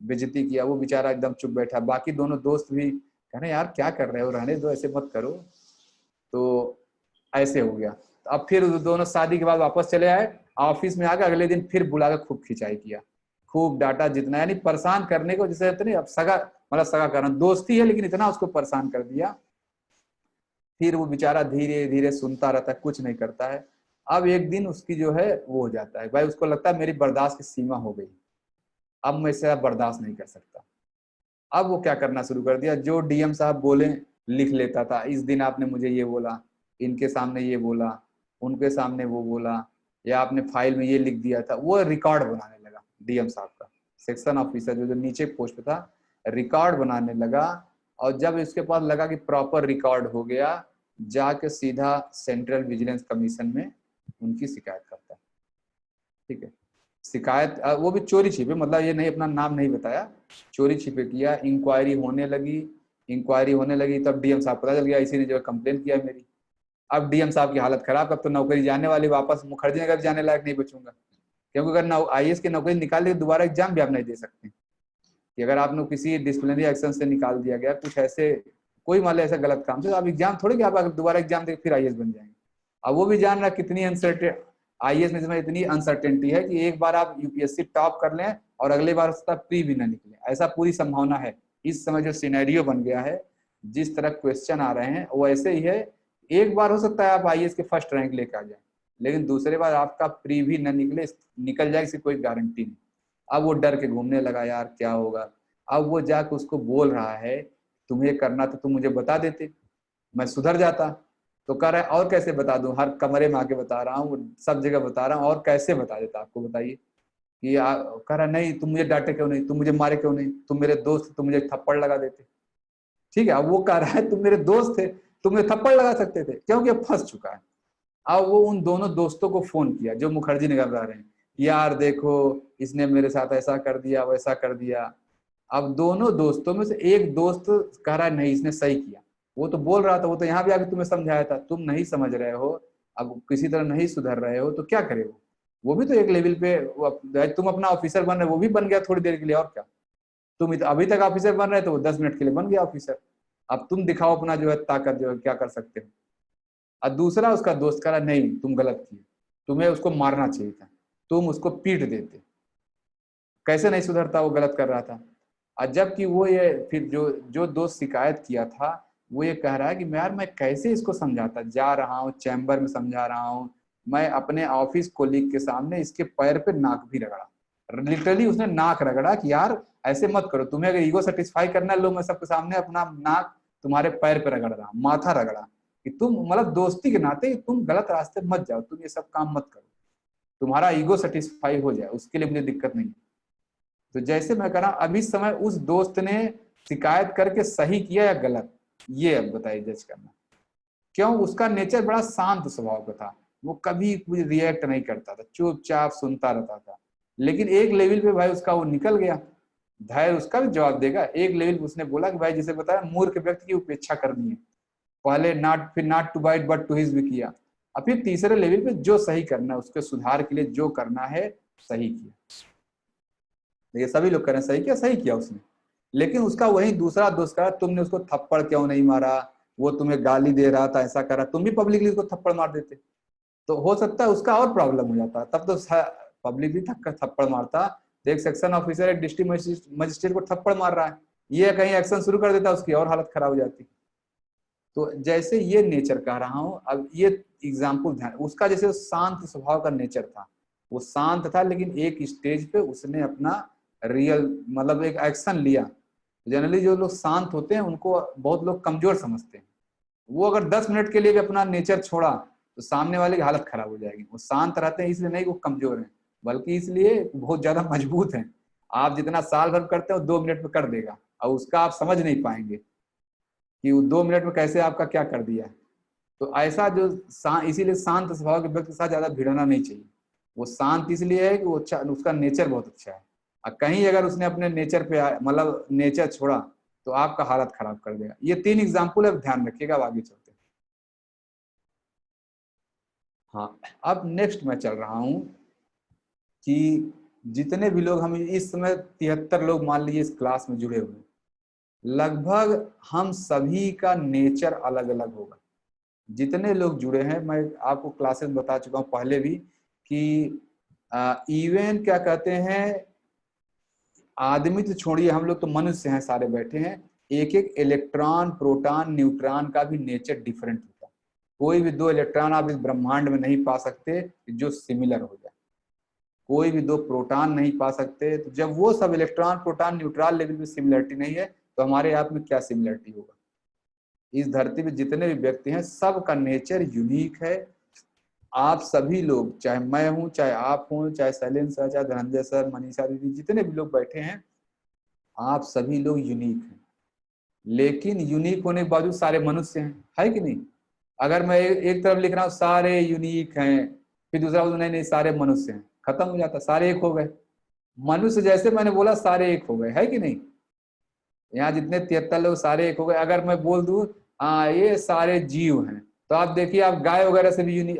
बेइज्जती किया, वो बेचारा एकदम चुप बैठा। बाकी दोनों दोस्त भी कह रहे यार क्या कर रहे हो, रहने दो, ऐसे मत करो। तो ऐसे हो गया। तो अब फिर दोनों शादी के बाद वापस चले आए, ऑफिस में आके अगले दिन फिर बुला के खूब खिंचाई किया, खूब डांटा जितना, यानी परेशान करने को, जैसे नहीं अब सगा, मतलब सगा करना दोस्ती है लेकिन इतना उसको परेशान कर दिया। फिर वो बेचारा धीरे धीरे सुनता रहता है, कुछ नहीं करता है। अब एक दिन उसकी जो है वो हो जाता है, भाई उसको लगता है मेरी बर्दाश्त की सीमा हो गई, अब मैं इसे बर्दाश्त नहीं कर सकता। अब वो क्या करना शुरू कर दिया, जो डीएम साहब बोले लिख लेता था, इस दिन आपने मुझे ये बोला, इनके सामने ये बोला, उनके सामने वो बोला, या आपने फाइल में ये लिख दिया था, वो रिकॉर्ड बनाने लगा डीएम साहब का। सेक्शन ऑफिसर जो नीचे पोस्ट पे था, रिकॉर्ड बनाने लगा। और जब इसके पास लगा कि प्रॉपर रिकॉर्ड हो गया, जाके सीधा सेंट्रल विजिलेंस कमीशन में उनकी शिकायत करता है। ठीक है, शिकायत वो भी चोरी छिपे, मतलब ये नहीं, अपना नाम नहीं बताया, चोरी छिपे किया। इंक्वायरी होने लगी, इंक्वायरी होने लगी, तब डीएम साहब पता चल गया, इसी ने जो कंप्लेन किया मेरी। अब डीएम साहब की हालत खराब, अब तो नौकरी जाने वाली, वापस मुखर्जी नगर जाने लायक नहीं बचूंगा, क्योंकि अगर आईएएस की नौकरी निकाल दी दोबारा एग्जाम भी आप नहीं दे सकते, कि अगर आपने किसी डिसिप्लिनरी एक्शन से निकाल दिया गया, कुछ ऐसे कोई मान लो ऐसा गलत काम से, तो आप एग्जाम थोड़ी कि आप अगर दोबारा एग्जाम दे फिर आईएएस बन जाएंगे। अब वो भी जान रहा कितनी अनसर्टेन आईएएस में इतनी अनसर्टेनिटी है कि एक बार आप यूपीएससी टॉप कर लें और अगले बार उसका प्री भी ना निकले, ऐसा पूरी संभावना है। इस समय जो सिनेरियो बन गया है, जिस तरह क्वेश्चन आ रहे हैं वो ऐसे ही है, एक बार हो सकता है आप आईएएस के फर्स्ट रैंक लेकर आ जाए, लेकिन दूसरे बार आपका प्री भी न निकले, निकल जाए इसकी कोई गारंटी नहीं। अब वो डर के घूमने लगा, यार क्या होगा। अब वो जाकर उसको बोल रहा है, तुम्हें करना तो तुम मुझे बता देते, मैं सुधर जाता। तो कह रहा है और कैसे बता दूं, हर कमरे में आके बता रहा हूँ, सब जगह बता रहा हूँ, और कैसे बता देता आपको बताइए। कि कह रहा नहीं, तुम मुझे डांटे क्यों नहीं, तुम मुझे मारे क्यों नहीं, तुम मेरे दोस्त, तुम मुझे थप्पड़ लगा देते। ठीक है, अब वो कह रहा है तुम मेरे दोस्त थे, तुम मुझे थप्पड़ लगा सकते थे, क्योंकि अब फंस चुका है। अब वो उन दोनों दोस्तों को फोन किया जो मुखर्जी नगर रह रहे हैं, यार देखो इसने मेरे साथ ऐसा कर दिया, वैसा कर दिया। अब दोनों दोस्तों में से एक दोस्त कह रहा है नहीं इसने सही किया, वो तो बोल रहा था, वो तो यहाँ भी आके तुम्हें समझाया था, तुम नहीं समझ रहे हो, अब किसी तरह नहीं सुधर रहे हो तो क्या करे। वो भी तो एक लेवल पे तुम अपना ऑफिसर बन रहे, वो भी बन गया थोड़ी देर के लिए, और क्या। तुम अभी तक ऑफिसर बन रहे तो वो 10 मिनट के लिए बन गया ऑफिसर। अब तुम दिखाओ अपना जो है ताकत, जो है क्या कर सकते हो। और दूसरा उसका दोस्त कह रहा नहीं तुम गलत किए, तुम्हें उसको मारना चाहिए था, तुम उसको पीट देते। कैसे नहीं सुधरता, वो गलत कर रहा था। और जबकि वो ये फिर जो जो दोस्त शिकायत किया था, वो ये कह रहा है कि यार मैं कैसे इसको समझाता, जा रहा हूँ चैम्बर में समझा रहा हूँ, मैं अपने ऑफिस कोलीग के सामने इसके पैर पे नाक भी रगड़ा, लिटरली उसने नाक रगड़ा कि यार ऐसे मत करो, तुम्हें अगर ईगो सेटिस्फाई करना लो, मैं सबके सामने अपना नाक तुम्हारे पैर पे रगड़ रहा, माथा रगड़ा, कि तुम मतलब दोस्ती के नाते तुम गलत रास्ते मत जाओ, तुम ये सब काम मत करो, तुम्हारा ईगो सेटिस्फाई हो जाए उसके लिए मुझे दिक्कत नहीं। तो जैसे मैं कह रहा हूं अभी समय उस दोस्त ने शिकायत करके सही किया या गलत, ये अब बताइए जज करना। क्यों, उसका नेचर बड़ा शांत स्वभाव का था, वो कभी कुछ रिएक्ट नहीं करता था, चुपचाप सुनता रहता था। लेकिन एक लेवल पे भाई उसका वो निकल गया, धैर्य उसका भी जवाब देगा। एक लेवल पे उसने बोला कि भाई जिसे बताया मूर्ख व्यक्ति की उपेक्षा करनी है, पहले नॉट फिर not to bite but to hiss भी किया, और फिर तीसरे लेवल पे जो सही करना है उसके सुधार के लिए जो करना है सही किया। ये सभी लोग करें सही किया, सही किया उसने। लेकिन उसका वही दूसरा दोस्त कहा तुमने उसको थप्पड़ क्यों नहीं मारा, वो तुम्हें गाली दे रहा था, ऐसा करा, तुम भी पब्लिकली उसको थप्पड़ मार देते, तो हो सकता है उसका और प्रॉब्लम हो जाता। तब तो पब्लिक भी थप्पड़ मारता, एक सेक्शन ऑफिसर एक डिस्ट्रिक्ट मजिस्ट्रेट को थप्पड़ मार रहा है, ये कहीं एक्शन शुरू कर देता, उसकी और हालत खराब हो जाती। तो जैसे ये नेचर कह रहा हूँ, अब ये एग्जाम्पल ध्यान, उसका जैसे शांत स्वभाव का नेचर था, वो शांत था, लेकिन एक स्टेज पे उसने अपना रियल मतलब एक एक्शन लिया। जनरली जो लोग शांत होते हैं उनको बहुत लोग कमजोर समझते हैं, वो अगर 10 मिनट के लिए भी अपना नेचर छोड़ा तो सामने वाले की हालत खराब हो जाएगी। वो शांत रहते हैं इसलिए नहीं वो कमजोर हैं, बल्कि इसलिए बहुत ज्यादा मजबूत हैं। आप जितना साल भर करते हो 2 मिनट में कर देगा, और उसका आप समझ नहीं पाएंगे कि वो 2 मिनट में कैसे आपका क्या कर दिया। तो ऐसा जो इसीलिए शांत स्वभाव के व्यक्ति के साथ ज्यादा भिड़ना नहीं चाहिए। वो शांत इसलिए है कि वो अच्छा, उसका नेचर बहुत अच्छा है। और कहीं अगर उसने अपने नेचर पे मतलब नेचर छोड़ा तो आपका हालत खराब कर देगा। ये 3 एग्जाम्पल है, ध्यान रखिएगा। अब आगे चलते हैं। हाँ, अब नेक्स्ट मैं चल रहा हूं कि जितने भी लोग, हम इस समय 73 लोग मान लीजिए इस क्लास में जुड़े हुए, लगभग हम सभी का नेचर अलग अलग होगा। जितने लोग जुड़े हैं, मैं आपको क्लासेस बता चुका हूं पहले भी कि इवन क्या कहते हैं, आदमी तो छोड़िए, हम लोग तो मनुष्य हैं, सारे बैठे हैं, एक एक इलेक्ट्रॉन प्रोटॉन न्यूट्रॉन का भी नेचर डिफरेंट होता है। कोई भी 2 इलेक्ट्रॉन आप इस ब्रह्मांड में नहीं पा सकते जो सिमिलर हो जाए। कोई भी 2 प्रोटॉन नहीं पा सकते। तो जब वो सब इलेक्ट्रॉन प्रोटॉन न्यूट्रॉन लेवल में सिमिलरिटी नहीं है तो हमारे आप में क्या सिमिलरिटी होगा। इस धरती पे जितने भी व्यक्ति हैं सबका नेचर यूनिक है। आप सभी लोग, चाहे मैं हूं, चाहे आप हूं, चाहे शैलेंद्र सर, चाहे धनंजय सर, मनीषा दीदी, जितने भी लोग बैठे हैं, आप सभी लोग यूनिक हैं। लेकिन यूनिक होने के बावजूद सारे मनुष्य हैं, है कि नहीं। अगर मैं एक तरफ लिख रहा हूँ सारे यूनिक हैं, फिर दूसरा नहीं नहीं सारे मनुष्य हैं, खत्म हो जाता, सारे एक हो गए। मनुष्य जैसे मैंने बोला सारे एक हो गए, है कि नहीं। यहाँ जितने 73 लोग सारे एक हो गए। अगर मैं बोल दूं हाँ ये सारे जीव हैं, तो आप देखिए आप गाय वगैरह से भी यूनिक,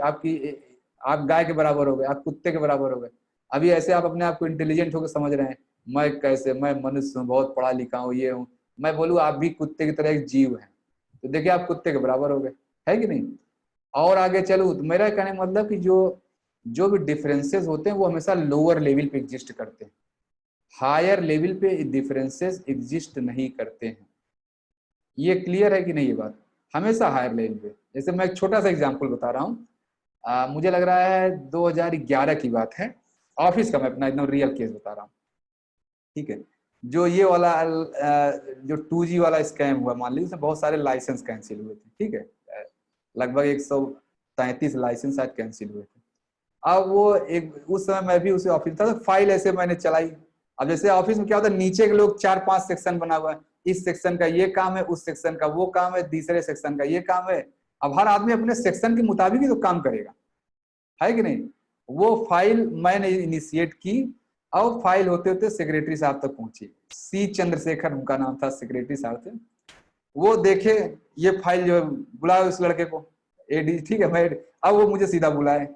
आप गाय के बराबर हो गए, आप कुत्ते के बराबर हो गए। अभी ऐसे आप अपने आप को इंटेलिजेंट होकर समझ रहे हैं, मैं कैसे, मैं मनुष्य हूँ, बहुत पढ़ा लिखा हूँ, ये हूँ। मैं बोलूँ आप भी कुत्ते की तरह एक जीव हैं, तो देखिए आप कुत्ते के बराबर हो गए, है कि नहीं। और आगे चलूँ तो मेरा कहने का मतलब कि जो जो भी डिफरेंसेस होते हैं वो हमेशा लोअर लेवल पे एग्जिस्ट करते हैं, हायर लेवल पे डिफरेंसेस एग्जिस्ट नहीं करते हैं। ये क्लियर है कि नहीं ये बात। हमेशा हायर लेवल पे, जैसे मैं एक छोटा सा एग्जांपल बता रहा हूँ, मुझे लग रहा है 2011 की बात है, ऑफिस का मैं अपना एकदम रियल केस बता रहा हूँ, ठीक है। जो ये वाला जो 2G वाला स्कैम हुआ, मान लीजिए उसमें बहुत सारे लाइसेंस कैंसिल हुए थे, ठीक है। लगभग 133 लाइसेंस शायद कैंसिल हुए थे। अब वो एक, उस समय मैं भी उसे ऑफिस था, तो फाइल ऐसे मैंने चलाई। अब जैसे ऑफिस में क्या होता है, नीचे के लोग 4-5 सेक्शन बना हुआ है, इस सेक्शन का ये काम है, उस सेक्शन का वो काम है, तीसरे सेक्शन का ये काम है। अब हर आदमी अपने सेक्शन के मुताबिक ही तो काम करेगा, है कि नहीं। वो फाइल मैंने इनिशिएट की, और फाइल होते होते सेक्रेटरी साहब तक पहुंची। सी चंद्रशेखर उनका नाम था, सेक्रेटरी साहब थे। वो देखे ये फाइल, जो बुलाए उस लड़के को, एडी, ठीक है। मैं, अब वो मुझे सीधा बुलाए,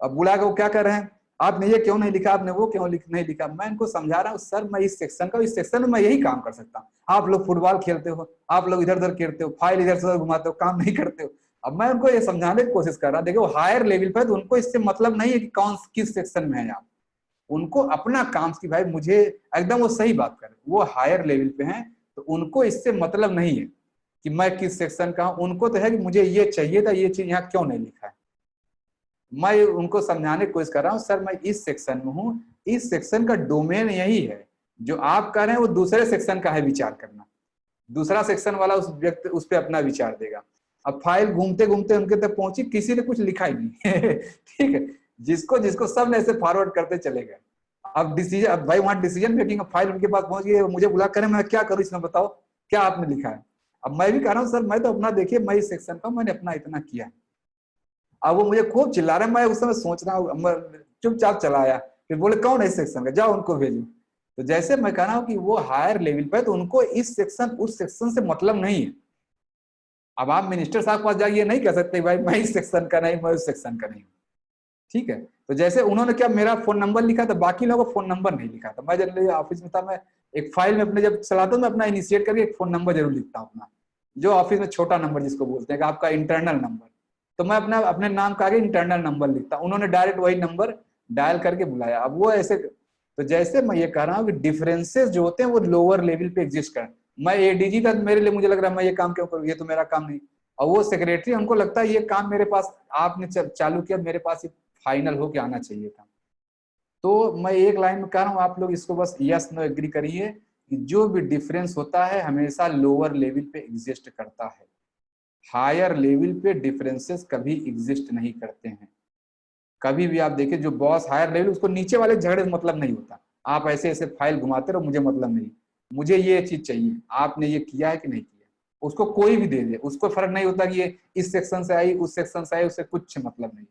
अब बुला के वो क्या कर रहे हैं, आपने ये क्यों नहीं लिखा, आपने वो क्यों नहीं लिखा। मैं इनको समझा रहा हूँ सर मैं इस सेक्शन का, इस सेक्शन में मैं यही काम कर सकता हूँ, आप लोग फुटबॉल खेलते हो, आप लोग इधर उधर खेलते हो, फाइल इधर से उधर घुमाते हो, काम नहीं करते हो। अब मैं उनको ये समझाने की कोशिश कर रहा, देखो हायर लेवल पे तो उनको इससे मतलब नहीं है कि कौन किस सेक्शन में है आप, उनको अपना काम की, भाई मुझे एकदम वो सही बात कर, वो हायर लेवल पे हैं तो उनको इससे मतलब नहीं है कि मैं किस सेक्शन का हूं, उनको तो है कि मुझे ये चाहिए था, ये चीज यहाँ क्यों नहीं लिखा है। मैं उनको समझाने की कोशिश कर रहा हूँ सर मैं इस सेक्शन में हूँ, इस सेक्शन का डोमेन यही है, जो आप कर रहे हैं वो दूसरे सेक्शन का है विचार करना, दूसरा सेक्शन वाला उस व्यक्ति उस पर अपना विचार देगा। अब फाइल घूमते घूमते उनके तक पहुंची, किसी ने कुछ लिखा ही नहीं ठीक है, जिसको जिसको सब ने ऐसे फॉरवर्ड करते चले गए। अब डिसीजन, अब भाई वहां डिसीजन मेकिंग, फाइल उनके पास पहुंच गई, मुझे बुला कर मैं क्या करूं इसमें, बताओ क्या आपने लिखा है। अब मैं भी कह रहा हूँ सर मैं तो अपना, देखिए मैं इस सेक्शन का, मैंने अपना इतना किया। अब वो मुझे खूब चिल्ला रहे, मैं उस समय सोच रहा हूँ, चुपचाप चला आया, फिर बोले कौन है इस सेक्शन का, जाओ उनको भेजो। तो जैसे मैं कह रहा हूँ कि वो हायर लेवल पे, तो उनको इस सेक्शन उस सेक्शन से मतलब नहीं है। अब आप मिनिस्टर साहब के पास जाइए, नहीं कह सकते भाई मैं इस सेक्शन का नहीं, मैं उस सेक्शन का नहीं, ठीक है। तो जैसे उन्होंने क्या मेरा फोन नंबर लिखा था, बाकी लोगों को फोन नंबर नहीं लिखा था। मैं जनरली ऑफिस में था, मैं एक फाइल में अपने जब चलाता हूँ, मैं अपना इनिशिएट करके एक फोन नंबर जरूर लिखता हूँ अपना, जो ऑफिस में छोटा नंबर जिसको बोलते हैं कि आपका इंटरनल नंबर, तो मैं अपना अपने नाम का आगे इंटरनल नंबर लिखता। उन्होंने डायरेक्ट वही नंबर डायल करके बुलाया। अब वो ऐसे, तो जैसे मैं ये कह रहा हूँ कि डिफरेंसेस जो होते हैं वो लोअर लेवल पे एग्जिस्ट कर, मैं एडीजी था, मेरे लिए मुझे लग रहा है मैं ये काम क्यों करूँ, ये तो मेरा काम नहीं। और वो सेक्रेटरी, उनको लगता है ये काम मेरे पास आपने चालू किया, मेरे पास फाइनल होके आना चाहिए था। तो मैं एक लाइन में कह रहा हूँ, आप लोग इसको बस यस नो एग्री करिए कि जो भी डिफरेंस होता है हमेशा लोअर लेवल पे एग्जिस्ट करता है, हायर लेवल पे डिफरेंसेस कभी एग्जिस्ट नहीं करते हैं। कभी भी आप देखिए, जो बॉस हायर लेवल, उसको नीचे वाले झगड़े मतलब नहीं होता, आप ऐसे ऐसे फाइल घुमाते रहो, मुझे मतलब नहीं, मुझे ये चीज चाहिए, आपने ये किया है कि नहीं किया, उसको कोई भी दे दे, उसको फर्क नहीं होता कि ये इस सेक्शन से आई, उस सेक्शन से आई, उससे कुछ मतलब नहीं।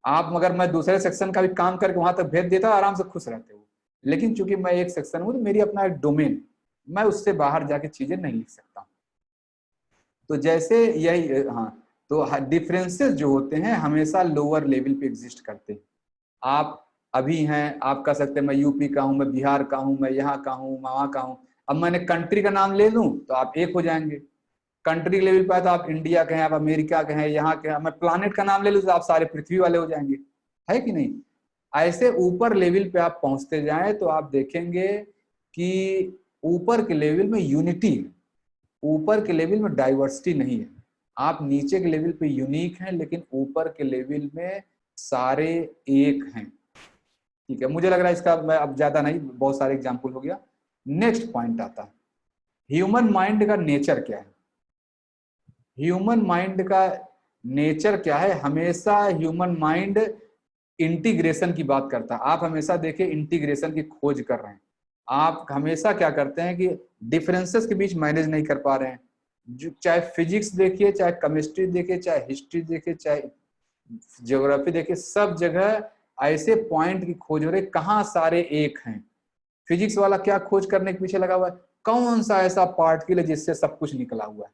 आप मगर मैं दूसरे सेक्शन का भी काम करके वहां तक भेज देता, आराम से खुश रहते हो। लेकिन चूंकि मैं एक सेक्शन हूँ तो मेरी अपना एक डोमेन, मैं उससे बाहर जाके चीजें नहीं लिख सकता। तो जैसे यही, हाँ, तो डिफरेंसेस जो होते हैं हमेशा लोअर लेवल पे एग्जिस्ट करते हैं। आप अभी हैं, आप कह सकते हैं मैं यूपी का हूं, मैं बिहार का हूं, मैं यहाँ का हूं, मैं वहां का हूं। अब मैंने कंट्री का नाम ले लूं तो आप एक हो जाएंगे। कंट्री लेवल पे तो आप इंडिया के हैं, आप अमेरिका के हैं, यहाँ के हैं। मैं प्लानेट का नाम ले लूं तो आप सारे पृथ्वी वाले हो जाएंगे, है कि नहीं? ऐसे ऊपर लेवल पे आप पहुंचते जाएं तो आप देखेंगे कि ऊपर के लेवल में यूनिटी है, ऊपर के लेवल में डाइवर्सिटी नहीं है। आप नीचे के लेवल पे यूनिक हैं, लेकिन ऊपर के लेवल में सारे एक हैं। ठीक है, मुझे लग रहा है इसका मैं अब ज्यादा नहीं, बहुत सारे एग्जाम्पल हो गया। नेक्स्ट पॉइंट आता है, ह्यूमन माइंड का नेचर क्या है। ह्यूमन माइंड का नेचर क्या है? हमेशा ह्यूमन माइंड इंटीग्रेशन की बात करता है। आप हमेशा देखिए इंटीग्रेशन की खोज कर रहे हैं। आप हमेशा क्या करते हैं कि डिफरेंसेस के बीच मैनेज नहीं कर पा रहे हैं। चाहे फिजिक्स देखिए, चाहे केमिस्ट्री देखिए, चाहे हिस्ट्री देखिए, चाहे ज्योग्राफी देखिए, सब जगह ऐसे पॉइंट की खोज हो रही, कहाँ सारे एक हैं। फिजिक्स वाला क्या खोज करने के पीछे लगा हुआ है? कौन सा ऐसा पार्टिकल है जिससे सब कुछ निकला हुआ है?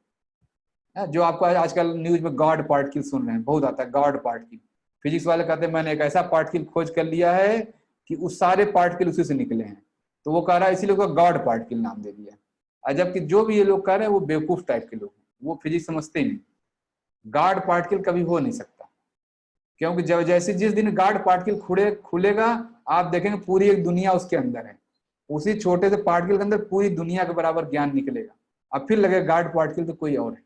जो आपको आजकल न्यूज में गॉड पार्टिकल सुन रहे हैं, बहुत आता है गॉड पार्टिकल। फिजिक्स वाले कहते हैं मैंने एक ऐसा पार्टिकल खोज कर लिया है कि उस सारे पार्टिकल उसी से निकले हैं, तो वो कह रहा है इसीलिए उसका गॉड पार्टिकल नाम दे दिया। और जबकि जो भी ये लोग कह रहे हैं वो बेवकूफ टाइप के लोग हैं, वो फिजिक्स समझते ही नहीं। गॉड पार्टिकल कभी हो नहीं सकता, क्योंकि जब जैसे जिस दिन गॉड पार्टिकल खुलेगा आप देखेंगे पूरी एक दुनिया उसके अंदर है। उसी छोटे से पार्टिकल के अंदर पूरी दुनिया के बराबर ज्ञान निकलेगा। अब फिर लगेगा गॉड पार्टिकल तो कोई और है।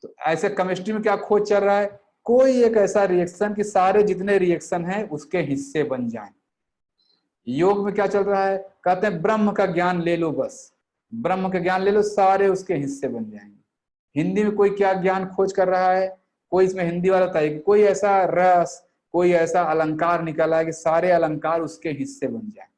तो ऐसे केमिस्ट्री में क्या खोज चल रहा है? कोई एक ऐसा रिएक्शन कि सारे जितने रिएक्शन हैं उसके हिस्से बन जाएं। योग में क्या चल रहा है? कहते हैं ब्रह्म का ज्ञान ले लो, बस ब्रह्म का ज्ञान ले लो, सारे उसके हिस्से बन जाएंगे। हिंदी में कोई क्या ज्ञान खोज कर रहा है? कोई इसमें हिंदी वाला था कि कोई ऐसा रस, कोई ऐसा अलंकार निकाला है कि सारे अलंकार उसके हिस्से बन जाए।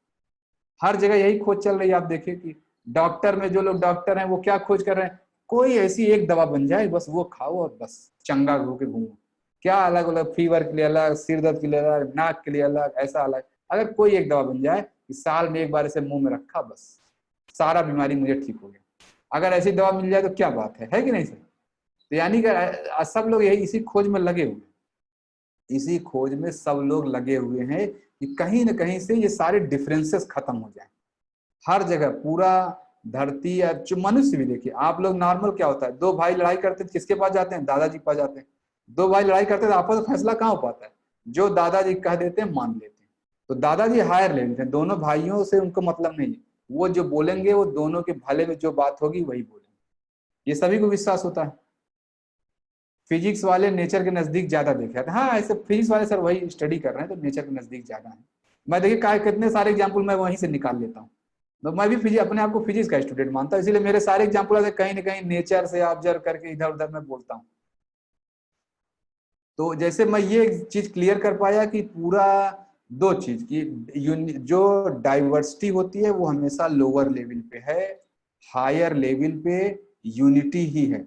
हर जगह यही खोज चल रही है। आप देखिए कि डॉक्टर में जो लोग डॉक्टर हैं वो क्या खोज कर रहे हैं? कोई ऐसी एक दवा बन जाए बस वो खाओ और बस चंगा होके घूमो। क्या अलग अलग, फीवर के लिए अलग, सिर दर्द के लिए अलग, नाक के लिए अलग, ऐसा अलग। अगर कोई एक दवा बन जाए कि साल में एक बार इसे मुंह में रखा बस सारा बीमारी मुझे ठीक हो गया, अगर ऐसी दवा मिल जाए तो क्या बात है कि नहीं सर? तो यानी कि सब लोग यही इसी खोज में लगे हुए, इसी खोज में सब लोग लगे हुए हैं कि कहीं ना कहीं से ये सारे डिफरेंसेस खत्म हो जाए। हर जगह पूरा धरती या मनुष्य भी देखिए, आप लोग नॉर्मल क्या होता है, दो भाई लड़ाई करते हैं किसके पास जाते हैं? दादाजी के पास जाते हैं। दो भाई लड़ाई करते हैं तो आपस में फैसला कहाँ हो पाता है? जो दादाजी कह देते हैं मान लेते हैं। तो दादाजी हायर लेते हैं, दोनों भाइयों से उनको मतलब नहीं है, वो जो बोलेंगे वो दोनों के भले में जो बात होगी वही बोलेंगे। ये सभी को विश्वास होता है। फिजिक्स वाले नेचर के नजदीक ज्यादा देखे जाते हैं। हाँ, ऐसे फिजिक्स वाले सर वही स्टडी कर रहे हैं तो नेचर के नजदीक ज्यादा है। मैं देखिए कितने सारे एग्जाम्पल मैं वहीं से निकाल लेता हूँ। तो मैं भी फिजिक्स, अपने आप को फिजिक्स का स्टूडेंट मानता हूँ, इसीलिए मेरे सारे एग्जाम्पल कहीं ना कहीं नेचर से ऑब्जर्व करके इधर उधर मैं बोलता हूँ। तो जैसे मैं ये चीज क्लियर कर पाया कि पूरा दो चीज की जो डाइवर्सिटी होती है वो हमेशा लोअर लेवल पे है, हायर लेवल पे यूनिटी ही है।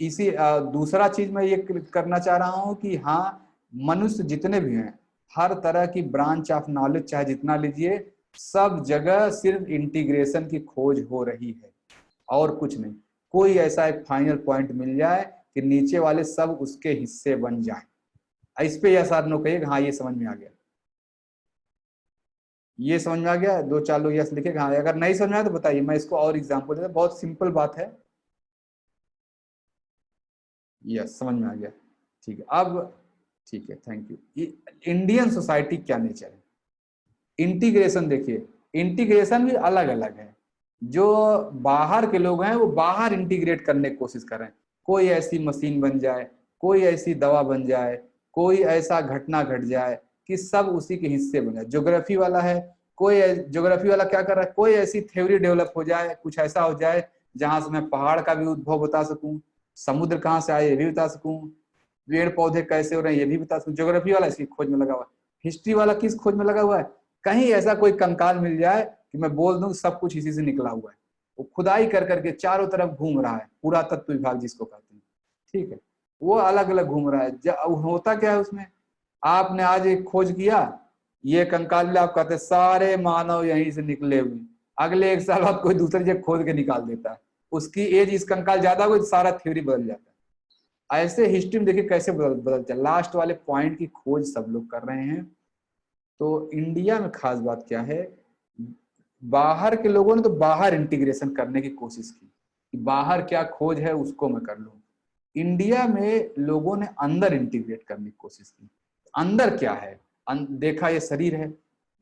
इसी दूसरा चीज मैं ये करना चाह रहा हूं कि हाँ, मनुष्य जितने भी हैं हर तरह की ब्रांच ऑफ नॉलेज चाहे जितना लीजिए, सब जगह सिर्फ इंटीग्रेशन की खोज हो रही है और कुछ नहीं। कोई ऐसा एक फाइनल पॉइंट मिल जाए कि नीचे वाले सब उसके हिस्से बन जाए। इस पे यस और नो कहिए, हाँ ये समझ में आ गया, ये समझ में आ गया। दो चार लोग यस लिखे, हाँ। अगर नहीं समझ में आया तो बताइए, मैं इसको और एग्जाम्पल देता हूं। बहुत सिंपल बात है। यस, समझ में आ गया, ठीक है। अब ठीक है, थैंक यू। इंडियन सोसाइटी क्या नेचर है? इंटीग्रेशन देखिए, इंटीग्रेशन भी अलग अलग है। जो बाहर के लोग हैं वो बाहर इंटीग्रेट करने की कोशिश कर रहे हैं। कोई ऐसी मशीन बन जाए, कोई ऐसी दवा बन जाए, कोई ऐसा घटना घट जाए कि सब उसी के हिस्से बन जाए। ज्योग्राफी वाला है, कोई ज्योग्राफी वाला क्या कर रहा है, कोई ऐसी थ्योरी डेवलप हो जाए, कुछ ऐसा हो जाए जहां से मैं पहाड़ का भी उद्भव बता सकूं, समुद्र कहाँ से आए ये भी बता सकूं, पेड़ पौधे कैसे हो रहे हैं ये भी बता सकूं। ज्योग्राफी वाला इसकी खोज में लगा हुआ है। हिस्ट्री वाला किस खोज में लगा हुआ है? कहीं ऐसा कोई कंकाल मिल जाए कि मैं बोल दूं सब कुछ इसी से निकला हुआ है। वो खुदाई कर करके चारों तरफ घूम रहा है, पुरातत्व विभाग जिसको कहते हैं, ठीक है, वो अलग अलग घूम रहा है। होता क्या है उसमें, आपने आज एक खोज किया, ये कंकाल मिला, आप कहते हैं सारे मानव यहीं से निकले हुए, अगले 1 साल बाद कोई दूसरी जगह खोद के निकाल देता है, उसकी एज इस कंकाल ज्यादा हो, सारा थ्योरी बदल जाता है। ऐसे हिस्ट्री में देखिए कैसे बदलता है। लास्ट वाले पॉइंट की खोज सब लोग कर रहे हैं। तो इंडिया में खास बात क्या है, बाहर के लोगों ने तो बाहर इंटीग्रेशन करने की कोशिश की कि बाहर क्या खोज है उसको मैं कर लूं। इंडिया में लोगों ने अंदर इंटीग्रेट करने की कोशिश की। अंदर क्या है, देखा ये शरीर है,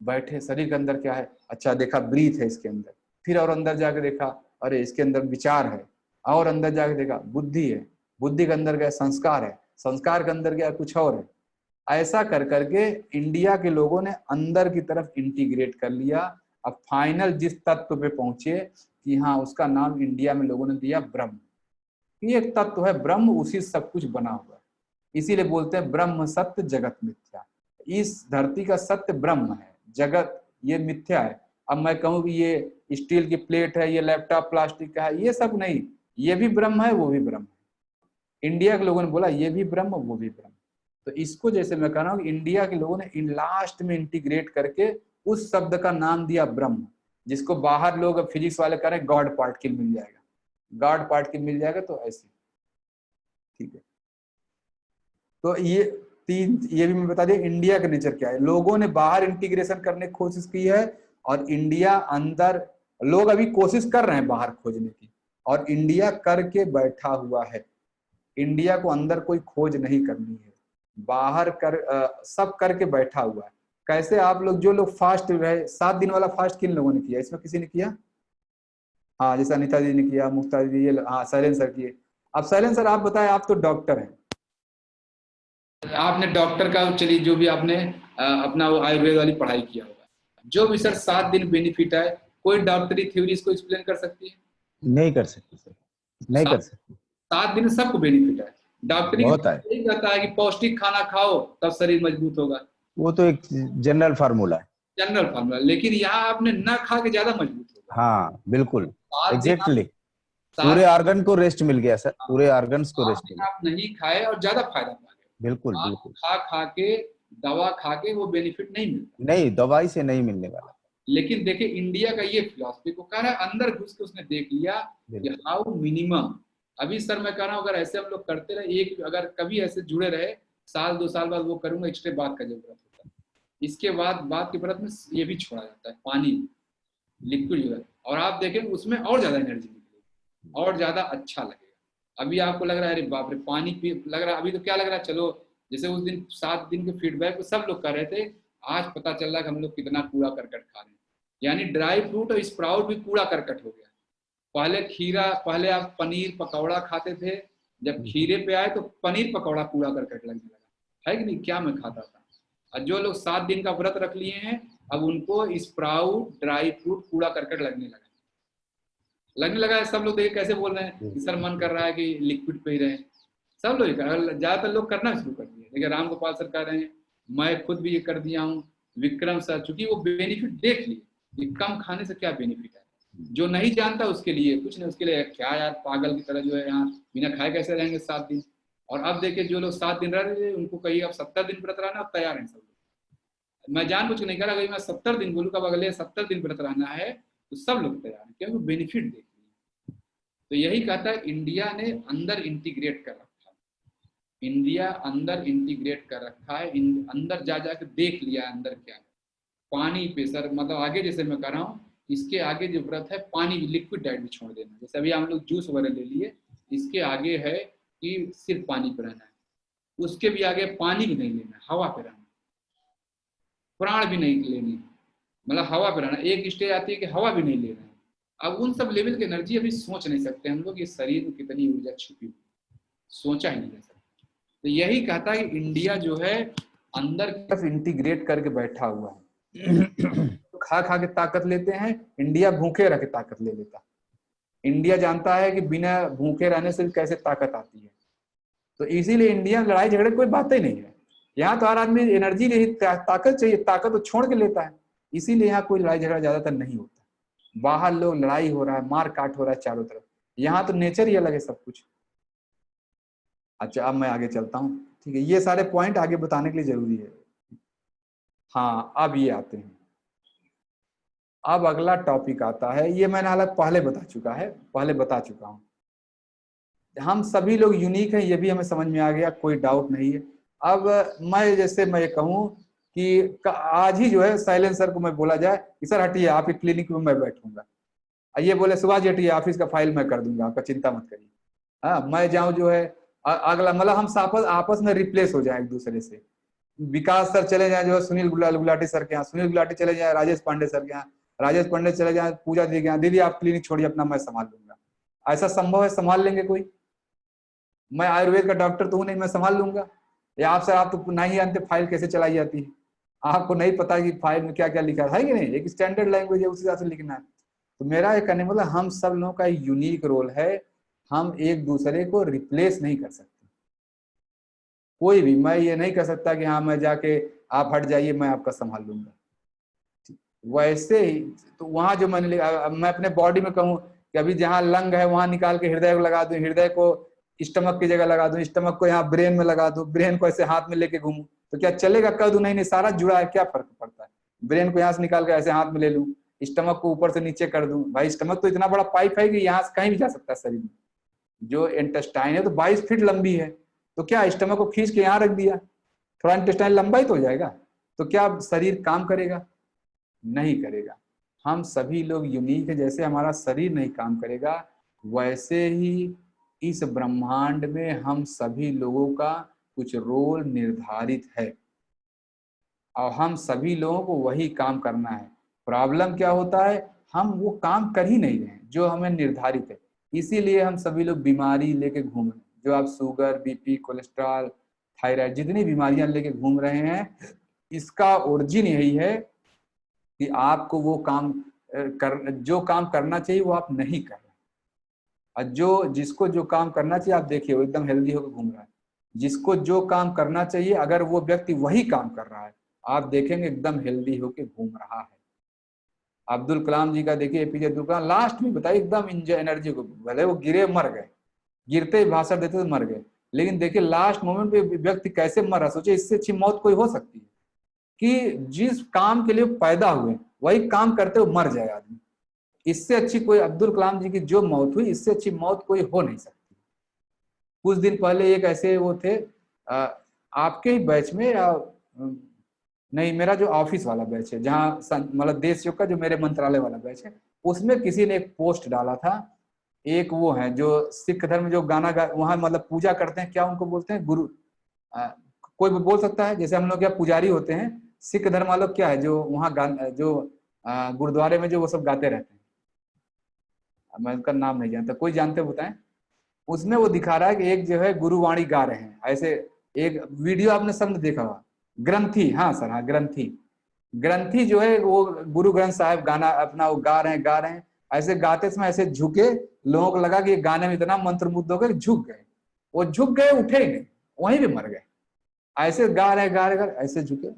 बैठे शरीर के अंदर क्या है, अच्छा देखा ब्रीथ है इसके अंदर, फिर और अंदर जाके देखा अरे इसके अंदर विचार है, और अंदर जाके देखा बुद्धि है, बुद्धि के अंदर गया संस्कार है, संस्कार के अंदर गया कुछ और है। ऐसा कर करके इंडिया के लोगों ने अंदर की तरफ इंटीग्रेट कर लिया। अब फाइनल जिस तत्व पे पहुंचे कि हाँ, उसका नाम इंडिया में लोगों ने दिया ब्रह्म। ये एक तत्व है ब्रह्म, उसी सब कुछ बना हुआ है, इसीलिए बोलते हैं ब्रह्म सत्य जगत मिथ्या। इस धरती का सत्य ब्रह्म है, जगत ये मिथ्या है। अब मैं कहूँ कि ये स्टील की प्लेट है, ये लैपटॉप प्लास्टिक का है, ये सब नहीं, ये भी ब्रह्म है वो भी ब्रह्म है। इंडिया के लोगों ने बोला ये भी ब्रह्म वो भी ब्रह्म। तो इसको जैसे मैं कह रहा हूँ कि इंडिया के लोगों ने इन लास्ट में इंटीग्रेट करके उस शब्द का नाम दिया ब्रह्म, जिसको बाहर लोग फिजिक्स वाले कह रहे हैं गॉड पार्टिकल मिल जाएगा, गॉड पार्टिकल मिल जाएगा। तो ऐसे ठीक है। तो ये भी मैं बता दिया इंडिया का नेचर क्या है। लोगों ने बाहर इंटीग्रेशन करने की कोशिश की है और इंडिया अंदर, लोग अभी कोशिश कर रहे हैं बाहर खोजने की और इंडिया करके बैठा हुआ है। इंडिया को अंदर कोई खोज नहीं करनी है, बाहर कर सब करके बैठा हुआ है। कैसे आप लोग जो लोग फास्ट रहे, 7 दिन वाला फास्ट किन लोगों ने किया, इसमें किसी ने किया? हाँ, जैसे अनिता जी ने किया, मुक्ता जी, ये हाँ शैलेंद्र सर किए। अब शैलेंद्र सर आप बताएं, आप तो डॉक्टर हैं, आपने डॉक्टर का चलिए जो भी आपने अपना वो आयुर्वेद वाली पढ़ाई किया होगा, जो भी सर 7 दिन बेनिफिट है, कोई डॉक्टरी थ्योरी इसको एक्सप्लेन कर सकती है? नहीं कर सकती सर, नहीं कर सकती। 7 दिन सबको बेनिफिट है। डॉक्टरी बहुत है, यही कहता है कि पौष्टिक खाना खाओ तब शरीर मजबूत होगा, वो तो एक जनरल फार्मूला है। General formula. लेकिन यहाँ आपने न खा के ज्यादा मजबूत होगा। हाँ बिल्कुल, 7 दिन एग्जैक्टली। सात पूरे ऑर्गन को रेस्ट मिल गया सर, पूरे ऑर्गन्स को रेस्ट मिल गया। आप नहीं खाए और ज्यादा फायदा पा गए। बिल्कुल आप बिल्कुल। खा खा के, दवा खा के वो बेनिफिट नहीं मिलता। नहीं, दवाई से नहीं मिलने वाला। लेकिन देखिए इंडिया का ये फिलॉसफी को कह रहा है, अंदर घुस के उसने देख लिया कि हाउ मिनिमम। अभी सर मैं कह रहा हूँ अगर ऐसे हम लोग करते रहे, एक अगर कभी ऐसे जुड़े रहे, 1-2 साल बाद वो करूंगा, एक्स्ट्रा बात का जरूरत होता है। इसके बाद बात के परत में ये भी छोड़ा जाता है, पानी लिक्विड, और आप देखें उसमें और ज्यादा एनर्जी निकलेगी और ज्यादा अच्छा लगेगा। अभी आपको लग रहा है अरे बाप रे पानी पी लग रहा है, अभी तो क्या लग रहा है, चलो जैसे उस दिन 7 दिन के फीडबैक सब लोग कर रहे थे, आज पता चल रहा है कि हम लोग कितना कूड़ा करकट खा रहे हैं। यानी ड्राई फ्रूट और स्प्राउट भी कूड़ा करकट हो गया। पहले खीरा, पहले आप पनीर पकौड़ा खाते थे, जब खीरे पे आए तो पनीर पकौड़ा कूड़ा करकट लगने लगा, है कि नहीं? क्या मैं खाता था। और जो लोग 7 दिन का व्रत रख लिए हैं, अब उनको स्प्राउट ड्राई फ्रूट कूड़ा करकट लगने लगा है। सब लोग देखिए कैसे बोल रहे हैं कि सर मन कर रहा है कि लिक्विड पे ही रहे। सब लोग ज्यादातर लोग करना शुरू कर दिए। देखिए राम गोपाल सर कह रहे हैं, मैं खुद भी ये कर दिया हूँ, विक्रम सर, चूंकि वो बेनिफिट देख लिए कि कम खाने से क्या बेनिफिट है। जो नहीं जानता उसके लिए कुछ नहीं, उसके लिए क्या यार पागल की तरह जो है यहाँ बिना खाए कैसे रहेंगे 7 दिन। और अब देखिए जो लोग 7 दिन रह रहे थे, उनको कहिए अब 70 दिन व्रत रहना, अब तैयार है सब लोग। मैं जानबूझ के नहीं कह रहा, मैं 70 दिन बोलूँ, कब अगले 70 दिन व्रत रहना है तो सब लोग तैयार हैं, क्योंकि बेनिफिट देख लिए। तो यही कहता है इंडिया ने अंदर इंटीग्रेट कर रखा है, इंडिया अंदर इंटीग्रेट कर रखा है, अंदर जा जाके देख लिया अंदर क्या है। पानी पे सर मतलब आगे जैसे मैं कह रहा हूँ, इसके आगे जो व्रत है पानी लिक्विड डाइट भी छोड़ देना। जैसे अभी हम लोग जूस वगैरह ले लिए, इसके आगे है कि सिर्फ पानी पे रहना है, उसके भी आगे पानी भी नहीं लेना, हवा पे रहना, प्राण भी नहीं लेनी, मतलब हवा पे रहना। एक स्टेज आती है कि हवा भी नहीं ले रहे हैं। अब उन सब लेवल की एनर्जी अभी सोच नहीं सकते हम लोग, ये शरीर में कितनी ऊर्जा छिपी हुई, सोचा ही नहीं जा सकता। तो यही कहता है कि इंडिया जो है अंदर की तरफ इंटीग्रेट करके बैठा हुआ है। खा खा के ताकत लेते हैं, इंडिया भूखे रह के ताकत ले लेता। इंडिया जानता है कि बिना भूखे रहने से कैसे ताकत आती है। तो इसीलिए इंडिया में लड़ाई झगड़े कोई बात ही नहीं है। यहाँ तो हर आदमी एनर्जी नहीं, ताकत चाहिए, ताकत तो छोड़ के लेता है। इसीलिए यहाँ कोई लड़ाई झगड़ा ज्यादातर नहीं होता। बाहर लोग लड़ाई हो रहा है, मार काट हो रहा है चारों तरफ, यहाँ तो नेचर ही अलग है सब कुछ। अच्छा अब मैं आगे चलता हूँ, ठीक है, ये सारे पॉइंट आगे बताने के लिए जरूरी है। हाँ अब ये आते हैं, अब अगला टॉपिक आता है, ये मैंने हालांकि पहले बता चुका हूँ। हम सभी लोग यूनिक हैं, ये भी हमें समझ में आ गया, कोई डाउट नहीं है। अब मैं ये कहूँ कि आज ही जो है साइलेंस सर को मैं बोला जाए कि सर हटिए आपके क्लिनिक में मैं बैठूंगा, ये बोले सुभाष जी हटिए ऑफिस का फाइल मैं कर दूंगा, आपका चिंता मत करिए। हाँ मैं जाऊं जो है अगला, मतलब हम आपस में रिप्लेस हो जाए एक दूसरे से। विकास सर चले जाए जो है सुनील गुलाटी सर के यहाँ, सुनील गुलाटी चले जाए राजेश पांडे सर के यहाँ, राजेश पांडे चले जाए पूजा दीदी के यहाँ, दीदी आप क्लिनिक छोड़िए अपना मैं संभाल लूंगा। ऐसा संभव है? संभाल लेंगे कोई? मैं आयुर्वेद का डॉक्टर तो हूं नहीं, मैं संभाल लूंगा? या आप सर आप तो नहीं जानते फाइल कैसे चलाई जाती है, आपको नहीं पता कि फाइल में क्या क्या लिखा है कि नहीं, एक स्टैंडर्ड लैंग्वेज है उस हिसाब से लिखना है। तो मेरा ये कहने मतलब हम सब लोगों का यूनिक रोल है, हम एक दूसरे को रिप्लेस नहीं कर सकते कोई भी। मैं ये नहीं कर सकता कि हाँ मैं जाके आप हट जाइए मैं आपका संभाल लूंगा। वैसे ही तो वहां जो मैंने मैं अपने बॉडी में कहूँ कि अभी जहाँ लंग है वहां निकाल के हृदय को लगा दूं, हृदय को स्टमक की जगह लगा दूं, स्टमक को यहाँ ब्रेन में लगा दूं, ब्रेन को ऐसे हाथ में लेके घूमूं तो क्या चलेगा? कर दूं? नहीं, सारा जुड़ा है, क्या फर्क पड़ता है? ब्रेन को यहाँ से निकाल के ऐसे हाथ में ले लूं, स्टमक को ऊपर से नीचे कर दूं, भाई स्टमक तो इतना बड़ा पाइप है कि यहाँ से कहीं भी जा सकता है शरीर में। जो इंटेस्टाइन है तो 22 फीट लंबी है, तो क्या स्टमक को खींच के यहाँ रख दिया, थोड़ा इंटेस्टाइन लंबा ही तो हो जाएगा, तो क्या शरीर काम करेगा? नहीं करेगा। हम सभी लोग यूनिक है, जैसे हमारा शरीर नहीं काम करेगा वैसे ही इस ब्रह्मांड में हम सभी लोगों का कुछ रोल निर्धारित है और हम सभी लोगों को वही काम करना है। प्रॉब्लम क्या होता है, हम वो काम कर ही नहीं रहे हैं जो हमें निर्धारित है, इसीलिए हम सभी लोग बीमारी लेके घूम रहे हैं। जो आप शुगर, बीपी, कोलेस्ट्रॉल, थायराइड जितनी बीमारियां लेके घूम रहे हैं, इसका ओरिजिन यही है कि आपको वो काम जो काम करना चाहिए वो आप नहीं कर रहे। और जिसको जो काम करना चाहिए, आप देखिए वो एकदम हेल्दी होकर घूम रहा है। जिसको जो काम करना चाहिए अगर वो व्यक्ति वही काम कर रहा है, आप देखेंगे एकदम हेल्दी होकर घूम रहा है। अब्दुल कलाम जी का देखिए, एपीजे अब्दुल कलाम लास्ट में बताइए एकदम एनर्जी को, भले वो गिरे मर गए, गिरते ही भाषण देते तो मर गए, लेकिन देखिए लास्ट मोमेंट पे व्यक्ति कैसे मर रहा। सोचिए इससे अच्छी मौत कोई हो सकती है कि जिस काम के लिए पैदा हुए वही काम करते हुए मर जाए आदमी। इससे अच्छी कोई, अब्दुल कलाम जी की जो मौत हुई इससे अच्छी मौत कोई हो नहीं सकती। कुछ दिन पहले एक ऐसे वो थे आपके ही बैच में, नहीं मेरा जो ऑफिस वाला बैच है, जहाँ मतलब देश योग का जो मेरे मंत्रालय वाला बैच है, उसमें किसी ने एक पोस्ट डाला था। एक वो है जो सिख धर्म जो गाना वहां मतलब पूजा करते हैं, क्या उनको बोलते हैं, गुरु, कोई भी बोल सकता है, जैसे हम लोग क्या पुजारी होते हैं, सिख धर्म वालों क्या है जो वहाँ जो गुरुद्वारे में जो वो सब गाते रहते हैं, मैं उनका नाम नहीं जानता, कोई जानते बताएं। उसमें वो दिखा रहा है कि एक जो है गुरुवाणी गा रहे हैं, ऐसे एक वीडियो आपने सबने देखा हुआ, ग्रंथी, हाँ सर हाँ ग्रंथी जो है वो गुरु ग्रंथ साहिब गाना अपना वो गा रहे हैं, ऐसे गाते समय ऐसे झुके, लोगों को लगा कि गाने में इतना मंत्रमुग्ध हो गए, झुक गए, वो झुक गए, उठे ही नहीं, वहीं भी मर गए। ऐसे गा रहे ऐसे झुके,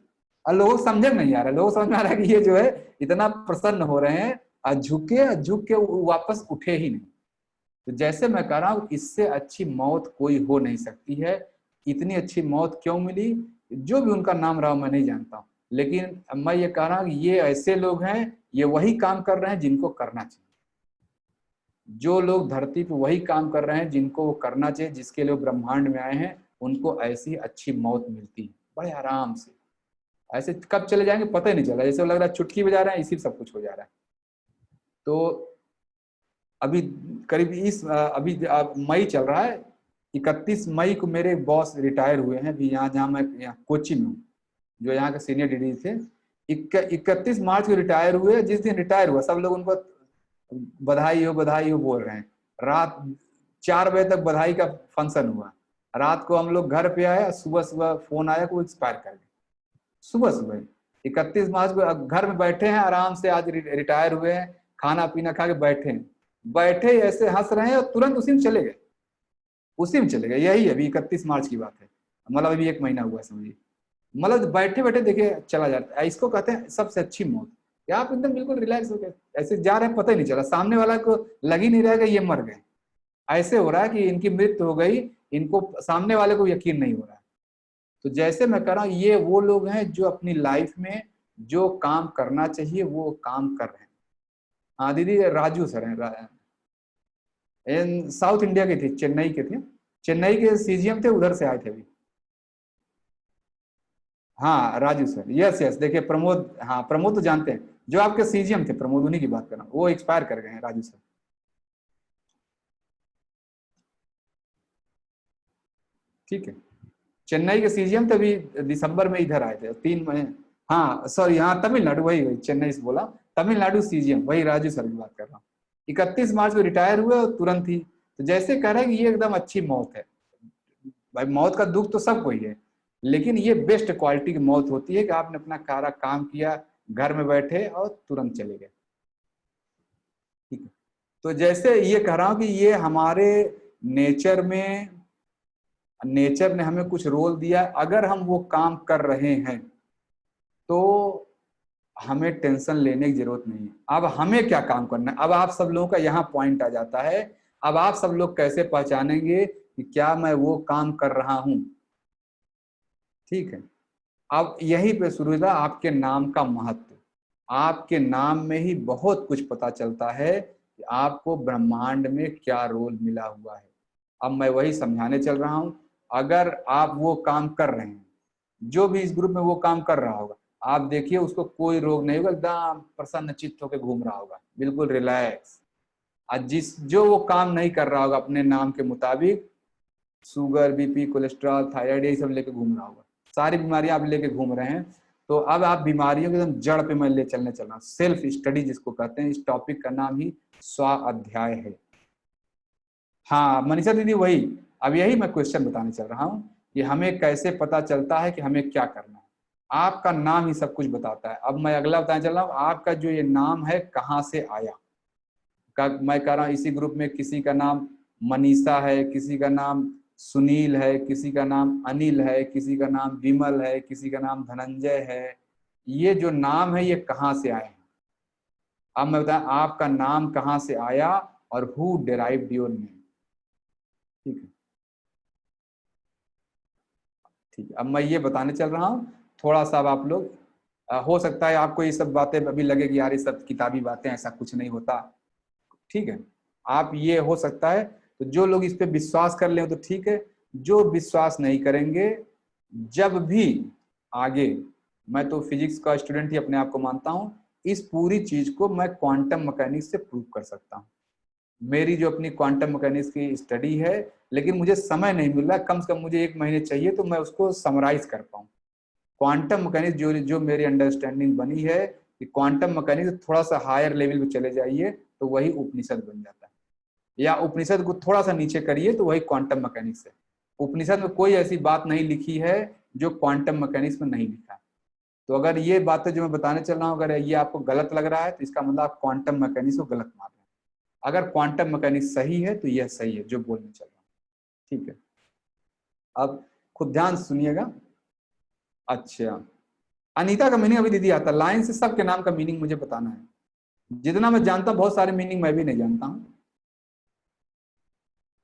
और लोगों को समझ नहीं आ रहा, लोगों को समझ में आ रहा है कि ये जो है इतना प्रसन्न हो रहे हैं और झुक के वापस उठे ही नहीं। तो जैसे मैं कह रहा हूं इससे अच्छी मौत कोई हो नहीं सकती है। इतनी अच्छी मौत क्यों मिली, जो भी उनका नाम रहा मैं नहीं जानता हूं, लेकिन मैं ये कह रहा हूं कि ये ऐसे लोग हैं, ये वही काम कर रहे हैं जिनको करना चाहिए। जो लोग धरती पे वही काम कर रहे हैं जिनको वो करना चाहिए, जिसके लिए ब्रह्मांड में आए हैं, उनको ऐसी अच्छी मौत मिलती है बड़े आराम से। ऐसे कब चले जाएंगे पता ही नहीं चला, जैसे लग रहा है चुटकी बजा रहे हैं, इसी सब कुछ हो जा रहा है। तो अभी करीब अभी मई चल रहा है, 31 मई को मेरे बॉस रिटायर हुए हैं, अभी यहाँ जहाँ मैं यहाँ कोची में हूँ, जो यहाँ के सीनियर डीडी थे। 31 मार्च को रिटायर हुए। जिस दिन रिटायर हुआ सब लोग उनको बधाई हो बोल रहे हैं। रात 4 बजे तक बधाई का फंक्शन हुआ, रात को हम लोग घर पे आए, सुबह फोन आया कि वो एक्सपायर कर गए। सुबह 31 मार्च को घर में बैठे हैं आराम से, आज रिटायर हुए हैं, खाना पीना खा के बैठे ऐसे हंस रहे हैं और तुरंत उसी में चले गए। यही अभी 31 मार्च की बात है, मतलब अभी 1 महीना हुआ समझिए। मतलब बैठे देखिए चला जाता है, इसको कहते हैं सबसे अच्छी मौत। या आप एकदम बिल्कुल रिलैक्स हो गए, ऐसे जा रहे हैं पता ही नहीं चला, सामने वाला को लग ही नहीं रहा है कि ये मर गए, ऐसे हो रहा है कि इनकी मृत्यु हो गई, इनको सामने वाले को यकीन नहीं हो रहा है। तो जैसे मैं कह रहा हूँ, ये वो लोग हैं जो अपनी लाइफ में जो काम करना चाहिए वो काम कर रहे हैं। हाँ दीदी, राजू सर हैं, साउथ इंडिया के थे, चेन्नई के थे, चेन्नई के सीजीएम थे, उधर से आए थे अभी। हाँ राजू सर, यस यस, देखिए प्रमोद, हाँ प्रमोद तो जानते हैं, जो आपके सीजीएम थे प्रमोद, उन्हीं की बात कर रहा हूँ, वो एक्सपायर कर गए हैं राजू सर। ठीक है, चेन्नई के सीजीएम थे, अभी दिसंबर में इधर आए थे 3 महीने। हाँ सॉरी, हाँ तमिलनाडु, वही वही चेन्नई से बोला, तमिलनाडु सीजीएम, वही राजू सर की बात कर रहा हूँ। 31 मार्च को रिटायर हुए और तुरंत ही, तो जैसे कह रहे हैं कि ये एकदम अच्छी मौत है। भाई मौत का दुख तो सबको ही है, लेकिन ये बेस्ट क्वालिटी की मौत होती है कि आपने अपना सारा काम किया, घर में बैठे और तुरंत चले गए। ठीक है, तो जैसे ये कह रहा हूँ कि ये हमारे नेचर में, नेचर ने हमें कुछ रोल दिया, अगर हम वो काम कर रहे हैं तो हमें टेंशन लेने की जरूरत नहीं है। अब हमें क्या काम करना है, अब आप सब लोगों का यहाँ पॉइंट आ जाता है। अब आप सब लोग कैसे पहचानेंगे कि क्या मैं वो काम कर रहा हूं? ठीक है, अब यहीं पे शुरू हुआ आपके नाम का महत्व। आपके नाम में ही बहुत कुछ पता चलता है कि आपको ब्रह्मांड में क्या रोल मिला हुआ है। अब मैं वही समझाने चल रहा हूं। अगर आप वो काम कर रहे हैं, जो भी इस ग्रुप में वो काम कर रहा होगा, आप देखिए उसको कोई रोग नहीं होगा, एकदम प्रसन्न चित्त होकर घूम रहा होगा, बिल्कुल रिलैक्स। और जो वो काम नहीं कर रहा होगा अपने नाम के मुताबिक, शुगर, बीपी, कोलेस्ट्रॉल, थायराइड, यही सब लेके घूम रहा होगा, सारी बीमारियां आप लेके घूम रहे हैं। तो अब आप बीमारियों के एकदम जड़ पे मैं ले चलने चल रहा हूँ। सेल्फ स्टडी जिसको कहते हैं, इस टॉपिक का नाम ही स्वाध्याय है। हाँ मनीषा दीदी, वही अब यही मैं क्वेश्चन बताने चल रहा हूँ कि हमें कैसे पता चलता है कि हमें क्या करना है। आपका नाम ही सब कुछ बताता है। अब मैं अगला बताने चल रहा हूँ, आपका जो ये नाम है कहाँ से आया। मैं कह रहा हूँ इसी ग्रुप में किसी का नाम मनीषा है, किसी का नाम सुनील है, किसी का नाम अनिल है, किसी का नाम विमल है, किसी का नाम धनंजय है। ये जो नाम है ये कहाँ से आए हैं? अब मैं बताऊं आपका नाम कहाँ से आया और हु डिराइव्ड योर नेम। ठीक है, ठीक है, अब मैं ये बताने चल रहा हूँ। थोड़ा सा अब आप लोग, हो सकता है आपको ये सब बातें अभी लगे कि यार ये सब किताबी बातें, ऐसा कुछ नहीं होता। ठीक है, आप ये हो सकता है, तो जो लोग इस पे विश्वास कर लें तो ठीक है, जो विश्वास नहीं करेंगे, जब भी आगे, मैं तो फिजिक्स का स्टूडेंट ही अपने आप को मानता हूं, इस पूरी चीज को मैं क्वांटम मैकेनिक्स से प्रूव कर सकता हूं। मेरी जो अपनी क्वांटम मैकेनिक्स की स्टडी है, लेकिन मुझे समय नहीं मिल रहा, कम से कम मुझे 1 महीने चाहिए तो मैं उसको समराइज कर पाऊँ। क्वांटम मैकेनिक्स जो मेरी अंडरस्टैंडिंग बनी है कि क्वांटम मैकेनिक्स थोड़ा सा हायर लेवल पे चले जाइए तो वही उपनिषद बन जाता है, या उपनिषद को थोड़ा सा नीचे करिए तो वही क्वांटम मैकेनिक्स है। उपनिषद में कोई ऐसी बात नहीं लिखी है जो क्वांटम मैकेनिक्स में नहीं लिखा है। तो अगर ये बातें जो मैं बताने चल रहा हूँ, अगर ये आपको गलत लग रहा है तो इसका मतलब आप क्वांटम मैकेनिक्स को गलत मान रहे हैं। अगर क्वांटम मैकेनिक्स सही है तो यह सही है जो बोलने चल रहा हूँ। ठीक है, अब खुद ध्यान सुनिएगा। अच्छा, अनीता का मीनिंग अभी दीदी आता, लाइन से सबके नाम का मीनिंग मुझे बताना है। जितना मैं जानता हूँ, बहुत सारे मीनिंग मैं भी नहीं जानता हूँ।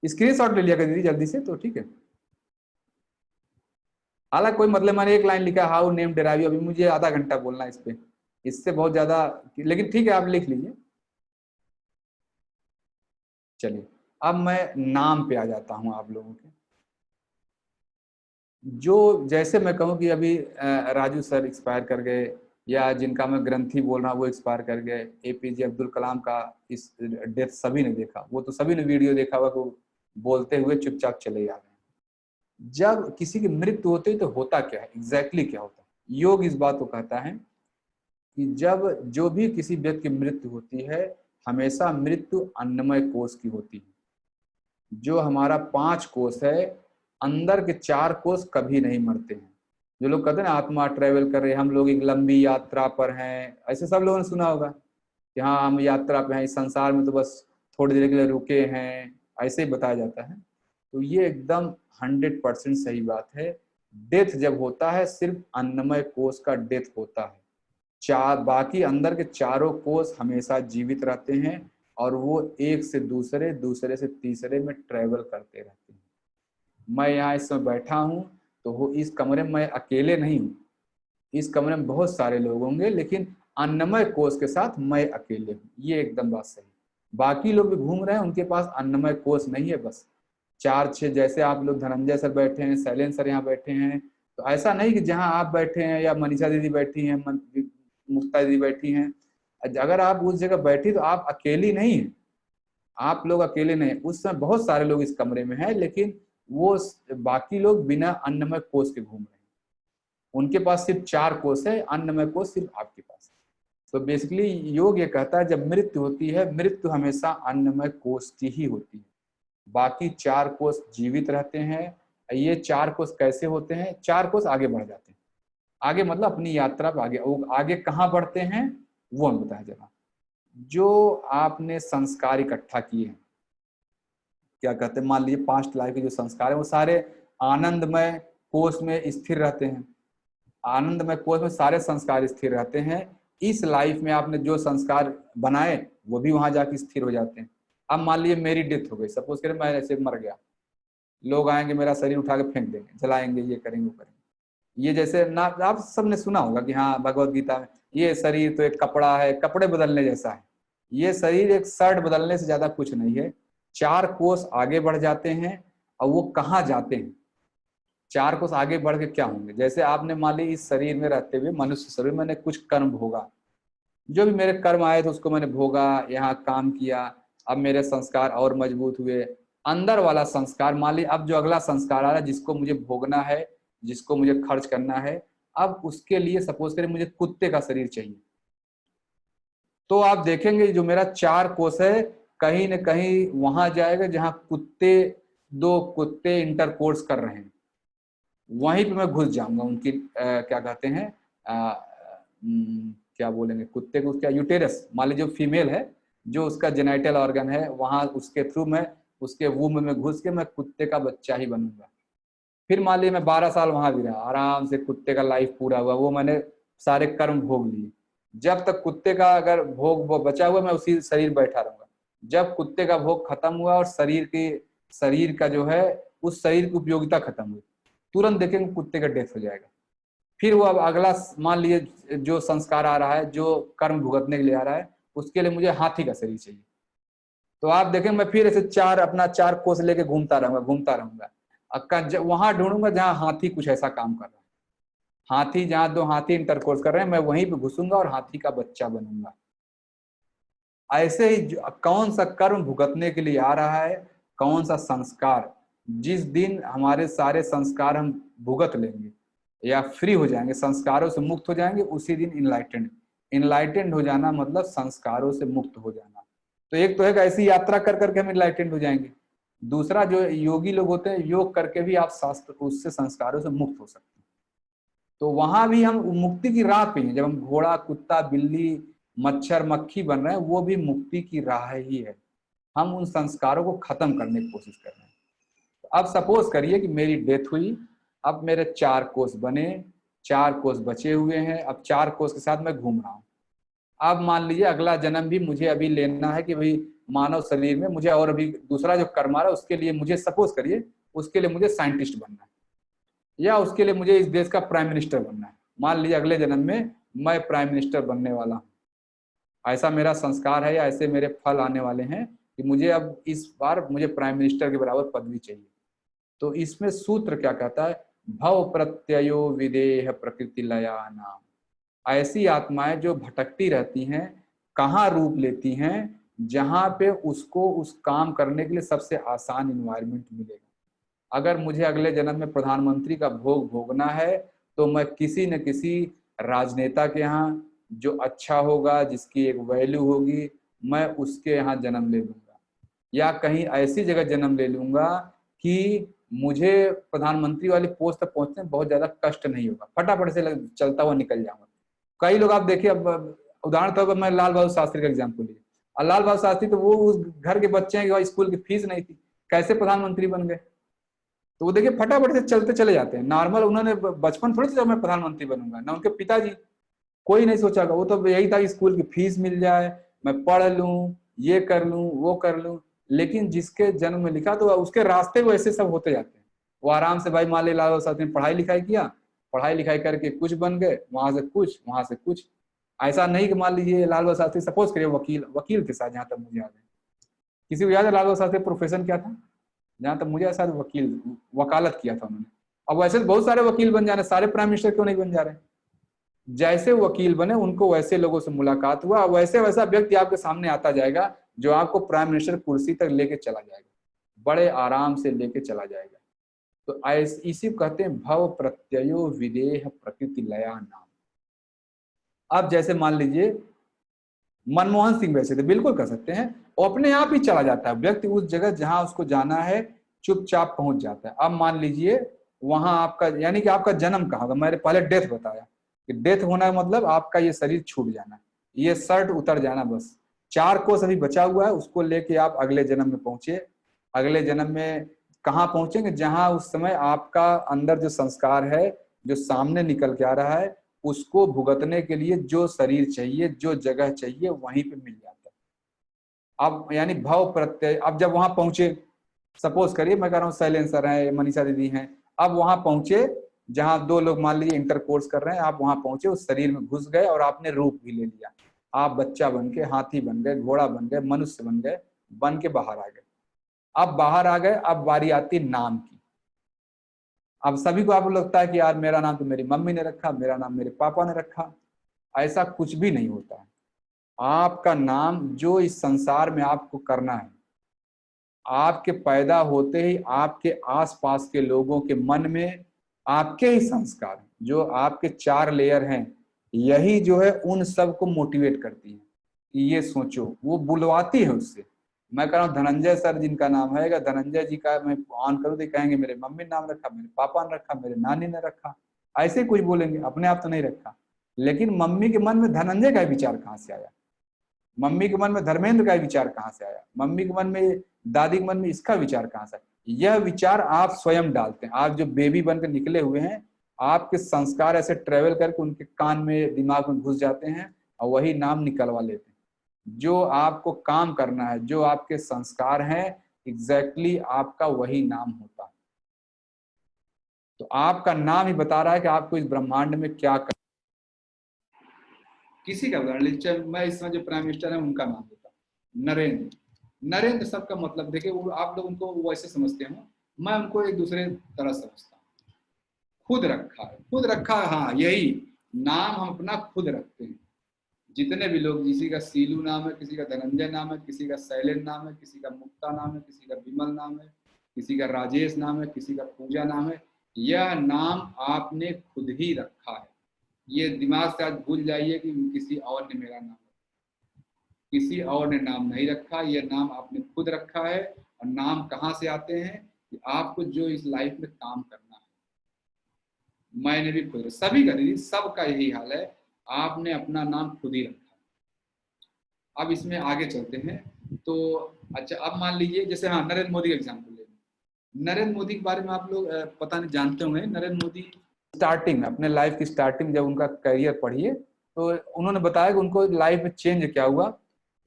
स्क्रीनशॉट ले लिया कर दीदी जल्दी से, तो ठीक है। हालांकि कोई मतलब, मैंने एक लाइन लिखा हाउ नेम डेराइव, अभी मुझे आधा घंटा बोलना है इस पे, इससे बहुत ज्यादा, लेकिन ठीक है आप लिख लीजिए। चलिए, अब मैं नाम पे आ जाता हूं आप लोगों के। जो जैसे मैं कहूँ कि अभी राजू सर एक्सपायर कर गए, या जिनका मैं ग्रंथी बोल रहा हूँ वो एक्सपायर कर गए, एपीजे अब्दुल कलाम का इस डेथ सभी ने देखा, वो तो सभी ने वीडियो देखा हुआ को बोलते हुए चुपचाप चले जा रहे हैं। जब किसी की मृत्यु होती है तो होता क्या है, एग्जैक्टली क्या होता है? योग इस बात को कहता है कि जब जो भी किसी व्यक्ति की मृत्यु होती है, हमेशा मृत्यु अन्नमय कोश की होती है। जो हमारा 5 कोश है, अंदर के 4 कोश कभी नहीं मरते हैं। जो लोग कहते हैं ना आत्मा ट्रेवल कर रहे हैं, हम लोग एक लंबी यात्रा पर हैं, ऐसे सब लोगों ने सुना होगा कि हाँ हम यात्रा पे हैं, इस संसार में तो बस थोड़ी देर के लिए रुके हैं, ऐसे ही बताया जाता है। तो ये एकदम 100% सही बात है। डेथ जब होता है सिर्फ अन्नमय कोश का डेथ होता है। बाकी अंदर के चारों कोष हमेशा जीवित रहते हैं और वो एक से दूसरे, दूसरे से तीसरे में ट्रेवल करते रहते हैं। मैं यहाँ इस समय बैठा हूँ तो वो इस कमरे में मैं अकेले नहीं हूँ, इस कमरे में बहुत सारे लोग होंगे, लेकिन अन्नमय कोष के साथ मैं अकेले हूँ। ये एकदम बात सही। बाकी लोग भी घूम रहे हैं, उनके पास अन्नमय कोष नहीं है। बस 4-6 जैसे आप लोग धनंजय सर बैठे हैं, शैलेंद्र सर यहाँ बैठे हैं, तो ऐसा नहीं कि जहाँ आप बैठे हैं या मनीषा दीदी बैठी हैं, मुक्ता दीदी बैठी हैं, अगर आप उस जगह बैठी तो आप अकेली नहीं है, आप लोग अकेले नहीं। उस समय बहुत सारे लोग इस कमरे में हैं, लेकिन वो बाकी लोग बिना अन्नमय कोष के घूम रहे हैं। उनके पास सिर्फ 4 कोष है, अन्नमय कोष सिर्फ आपके पास है। तो बेसिकली योग ये कहता है जब मृत्यु होती है, मृत्यु हमेशा अन्नमय कोष की ही होती है, बाकी 4 कोष जीवित रहते हैं। ये 4 कोष कैसे होते हैं? 4 कोष आगे बढ़ जाते हैं। आगे मतलब अपनी यात्रा पर आगे। आगे कहाँ बढ़ते हैं वो हम बताएं जरा। जो आपने संस्कार इकट्ठा किए हैं, क्या कहते हैं, मान लीजिए पास्ट लाइफ के जो संस्कार है वो सारे आनंदमय कोष में स्थिर रहते हैं। आनंदमय कोष में सारे संस्कार स्थिर रहते हैं। इस लाइफ में आपने जो संस्कार बनाए वो भी वहां जाके स्थिर हो जाते हैं। अब मान लीजिए मेरी डेथ हो गई, सपोज करें मैं ऐसे मर गया, लोग आएंगे मेरा शरीर उठा के फेंक देंगे, जलाएंगे, ये करेंगे वो करेंगे। ये जैसे ना आप सबने सुना होगा कि हाँ भगवत गीता में ये शरीर तो एक कपड़ा है, कपड़े बदलने जैसा है। ये शरीर एक शर्ट बदलने से ज्यादा कुछ नहीं है। 4 कोष आगे बढ़ जाते हैं और वो कहाँ जाते हैं? 4 कोष आगे बढ़ के क्या होंगे? जैसे आपने मान ली इस शरीर में रहते हुए, मनुष्य शरीर में मैंने कुछ कर्म भोगा, जो भी मेरे कर्म आए थे उसको मैंने भोगा, यहाँ काम किया, अब मेरे संस्कार और मजबूत हुए। अंदर वाला संस्कार, मान ली अब जो अगला संस्कार आ रहा है जिसको मुझे भोगना है, जिसको मुझे खर्च करना है, अब उसके लिए सपोज करें मुझे कुत्ते का शरीर चाहिए, तो आप देखेंगे जो मेरा 4 कोष है कहीं न कहीं वहां जाएगा जहां कुत्ते, 2 कुत्ते इंटरकोर्स कर रहे हैं, वहीं पे मैं घुस जाऊंगा। उनकी क्या कहते हैं, क्या बोलेंगे कुत्ते को, क्या यूटेरस, मान लीजिए जो फीमेल है, जो उसका जेनाइटल ऑर्गन है, वहां उसके थ्रू मैं उसके वूम में घुस के मैं कुत्ते का बच्चा ही बनूंगा। फिर मान लीजिए मैं 12 साल वहां भी रहा, आराम से कुत्ते का लाइफ पूरा हुआ, वो मैंने सारे कर्म भोग लिए। जब तक कुत्ते का अगर भोग बचा हुआ मैं उसी शरीर बैठा रहूंगा। जब कुत्ते का भोग खत्म हुआ और शरीर का जो है उस शरीर की उपयोगिता खत्म हुई, तुरंत देखेंगे कुत्ते का डेथ हो जाएगा। फिर वो अब अगला मान लिए जो संस्कार आ रहा है, जो कर्म भुगतने के लिए आ रहा है, उसके लिए मुझे हाथी का शरीर चाहिए। तो आप देखें मैं फिर ऐसे अपना 4 कोष लेके घूमता रहूंगा। वहां ढूंढूंगा जहां हाथी कुछ ऐसा काम कर रहा है, हाथी जहां 2 हाथी इंटरकोर्स कर रहे हैं, मैं वहीं पे घुसूंगा और हाथी का बच्चा बनूंगा। ऐसे ही कौन सा कर्म भुगतने के लिए आ रहा है, कौन सा संस्कार, जिस दिन हमारे सारे संस्कार हम भुगत लेंगे या फ्री हो जाएंगे, संस्कारों से मुक्त हो जाएंगे, उसी दिन इनलाइटेंड हो जाना मतलब संस्कारों से मुक्त हो जाना। तो एक तो है ऐसी यात्रा कर करके हम इनलाइटेंड हो जाएंगे। दूसरा जो योगी लोग होते हैं, योग करके भी आप शास्त्र उससे संस्कारों से मुक्त हो सकते हैं। तो वहां भी हम मुक्ति की राह पे हैं। जब हम घोड़ा, कुत्ता, बिल्ली, मच्छर, मक्खी बन रहे हैं, वो भी मुक्ति की राह ही है। हम उन संस्कारों को खत्म करने की कोशिश कर रहे हैं। तो अब सपोज करिए कि मेरी डेथ हुई, अब मेरे 4 कोष बने, 4 कोष बचे हुए हैं, अब 4 कोष के साथ मैं घूम रहा हूँ। अब मान लीजिए अगला जन्म भी मुझे अभी लेना है कि भाई मानव शरीर में मुझे और अभी दूसरा जो कर्म आ रहा है उसके लिए मुझे सपोज करिए उसके लिए मुझे साइंटिस्ट बनना है, या उसके लिए मुझे इस देश का प्राइम मिनिस्टर बनना है। मान लीजिए अगले जन्म में मैं प्राइम मिनिस्टर बनने वाला हूँ, ऐसा मेरा संस्कार है या ऐसे मेरे फल आने वाले हैं कि मुझे अब इस बार मुझे प्राइम मिनिस्टर के बराबर पदवी चाहिए। तो इसमें सूत्र क्या कहता है, भव प्रत्ययो विदेह प्रकृति लया नाम। ऐसी आत्माएं जो भटकती रहती हैं, कहाँ रूप लेती हैं, जहां पे उसको उस काम करने के लिए सबसे आसान इन्वायरमेंट मिलेगा। अगर मुझे अगले जन्म में प्रधानमंत्री का भोग भोगना है तो मैं किसी न किसी राजनेता के यहाँ जो अच्छा होगा, जिसकी एक वैल्यू होगी, मैं उसके यहाँ जन्म ले लूंगा, या कहीं ऐसी जगह जन्म ले लूंगा कि मुझे प्रधानमंत्री वाली पोस्ट तक पहुंचने में बहुत ज्यादा कष्ट नहीं होगा, फटाफट से चलता हुआ निकल जाऊंगा। कई लोग आप देखिए, अब उदाहरण तौर पर मैं लाल बहादुर शास्त्री का एग्जाम्पल लिया। लाल बहादुर शास्त्री तो वो उस घर के बच्चे हैं कि स्कूल की फीस नहीं थी, कैसे प्रधानमंत्री बन गए? तो वो देखिए फटाफट से चलते चले जाते हैं। नॉर्मल उन्होंने बचपन थोड़ी सा मैं प्रधानमंत्री बनूंगा, ना उनके पिताजी, कोई नहीं सोचागा। वो तो यही था कि स्कूल की फीस मिल जाए, मैं पढ़ लूं, ये कर लूं, वो कर लूं। लेकिन जिसके जन्म में लिखा तो उसके रास्ते वो ऐसे सब होते जाते हैं। वो आराम से भाई मान ले लाल बहादुर ने पढ़ाई लिखाई किया, पढ़ाई लिखाई करके कुछ बन गए, वहां से कुछ, वहां से कुछ। ऐसा नहीं कि मान लीजिए लाल बहादुर शास्त्री सपोज करिए वकील के साथ, जहां तक मुझे याद है, किसी को याद है लाल बहादुर शास्त्री प्रोफेशन क्या था? जहां तक मुझे शायद वकालत किया था उन्होंने। अब वैसे बहुत सारे वकील बन जा रहे, सारे प्राइम मिनिस्टर क्यों नहीं बन जा रहे? जैसे वकील बने उनको वैसे लोगों से मुलाकात हुआ, वैसे वैसा व्यक्ति आपके सामने आता जाएगा जो आपको प्राइम मिनिस्टर कुर्सी तक लेके चला जाएगा, बड़े आराम से लेके चला जाएगा। तो इसी को कहते हैं भव प्रत्ययो विदेह प्रकृति लया नाम। अब जैसे मान लीजिए मनमोहन सिंह वैसे थे, बिल्कुल कर सकते हैं, वो अपने आप ही चला जाता है व्यक्ति उस जगह जहां उसको जाना है, चुपचाप पहुंच जाता है। अब मान लीजिए वहां आपका यानी कि आपका जन्म कहाँ होगा, मैंने पहले डेथ बताया कि डेथ होना मतलब आपका ये शरीर छूट जाना, ये शर्ट उतर जाना, बस 4 कोस अभी बचा हुआ है, उसको लेके आप अगले जन्म में पहुंचे। अगले जन्म में कहाँ पहुंचेंगे? जहां उस समय आपका अंदर जो संस्कार है, जो सामने निकल के आ रहा है, उसको भुगतने के लिए जो शरीर चाहिए, जो जगह चाहिए, वहीं पे मिल जाता है। अब यानी भाव प्रत्यय, अब जब वहां पहुंचे, सपोज करिए मैं कह रहा हूँ शैलेंद्र सर हैं, मनीषा दीदी हैं, अब वहां पहुंचे जहां 2 लोग मान लीजिए इंटरकोर्स कर रहे हैं, आप वहां पहुंचे, उस शरीर में घुस गए और आपने रूप भी ले लिया। आप बच्चा बन के, हाथी बन गए, घोड़ा बन गए, मनुष्य बन गए, बन के बाहर आ गए। अब बाहर आ गए, अब बारी आती नाम की। अब सभी को आपको लगता है कि यार मेरा नाम तो मेरी मम्मी ने रखा, मेरा नाम मेरे पापा ने रखा। ऐसा कुछ भी नहीं होता है। आपका नाम जो इस संसार में आपको करना है, आपके पैदा होते ही आपके आसपास के लोगों के मन में आपके ही संस्कार, जो आपके 4 लेयर हैं, यही जो है उन सब को मोटिवेट करती है कि ये सोचो, वो बुलवाती है उससे। मैं कह रहा हूँ धनंजय सर जिनका नाम है, अगर धनंजय जी का मैं ऑन करूँ तो कहेंगे मेरे मम्मी ने नाम रखा, मेरे पापा ने रखा, मेरे नानी ने रखा, ऐसे कुछ बोलेंगे, अपने आप तो नहीं रखा। लेकिन मम्मी के मन में धनंजय का विचार कहाँ से आया, मम्मी के मन में धर्मेंद्र का विचार कहाँ से आया, मम्मी के मन में, दादी के मन में इसका विचार कहाँ से आया? यह विचार आप स्वयं डालते हैं। आप जो बेबी बनकर निकले हुए हैं, आपके संस्कार ऐसे ट्रेवल करके उनके कान में, दिमाग में घुस जाते हैं और वही नाम निकलवा लेते हैं। जो आपको काम करना है, जो आपके संस्कार हैं, एग्जैक्टली आपका वही नाम होता है। तो आपका नाम ही बता रहा है कि आपको इस ब्रह्मांड में क्या कर। किसी का उदाहरण लीजिए, मैं इस समय जो प्राइम मिनिस्टर है उनका नाम देता हूँ, नरेंद्र। नरेंद्र शब्द का मतलब देखिए, वो आप लोग उनको वैसे समझते हो, मैं उनको एक दूसरे तरह समझता हूँ। खुद रखा है, खुद रखा है, हाँ यही नाम हम अपना खुद रखते हैं। जितने भी लोग, किसी का सीलू नाम है, किसी का धनंजय नाम है, किसी का शैलेंद्र नाम है, किसी का मुक्ता नाम है, किसी का विमल नाम है, किसी का राजेश नाम है, किसी का पूजा नाम है, यह नाम आपने खुद ही रखा है। ये दिमाग से आज भूल जाइए कि किसी और ने मेरा नाम रखा, किसी और ने नाम नहीं रखा, ये नाम आपने खुद रखा है। और नाम कहाँ से आते हैं कि आपको जो इस लाइफ में काम करना है, मैंने भी खुद, सभी का दीदी सबका यही हाल है, आपने अपना नाम खुद ही रखा। अब इसमें आगे चलते हैं। तो अच्छा, अब मान लीजिए जैसे, हाँ नरेंद्र मोदी का एग्जाम्पल ले, नरेंद्र मोदी के बारे में आप लोग पता नहीं जानते होंगे। नरेंद्र मोदी स्टार्टिंग में, अपने लाइफ की स्टार्टिंग, जब उनका करियर पढ़िए तो उन्होंने बताया कि उनको लाइफ में चेंज क्या हुआ।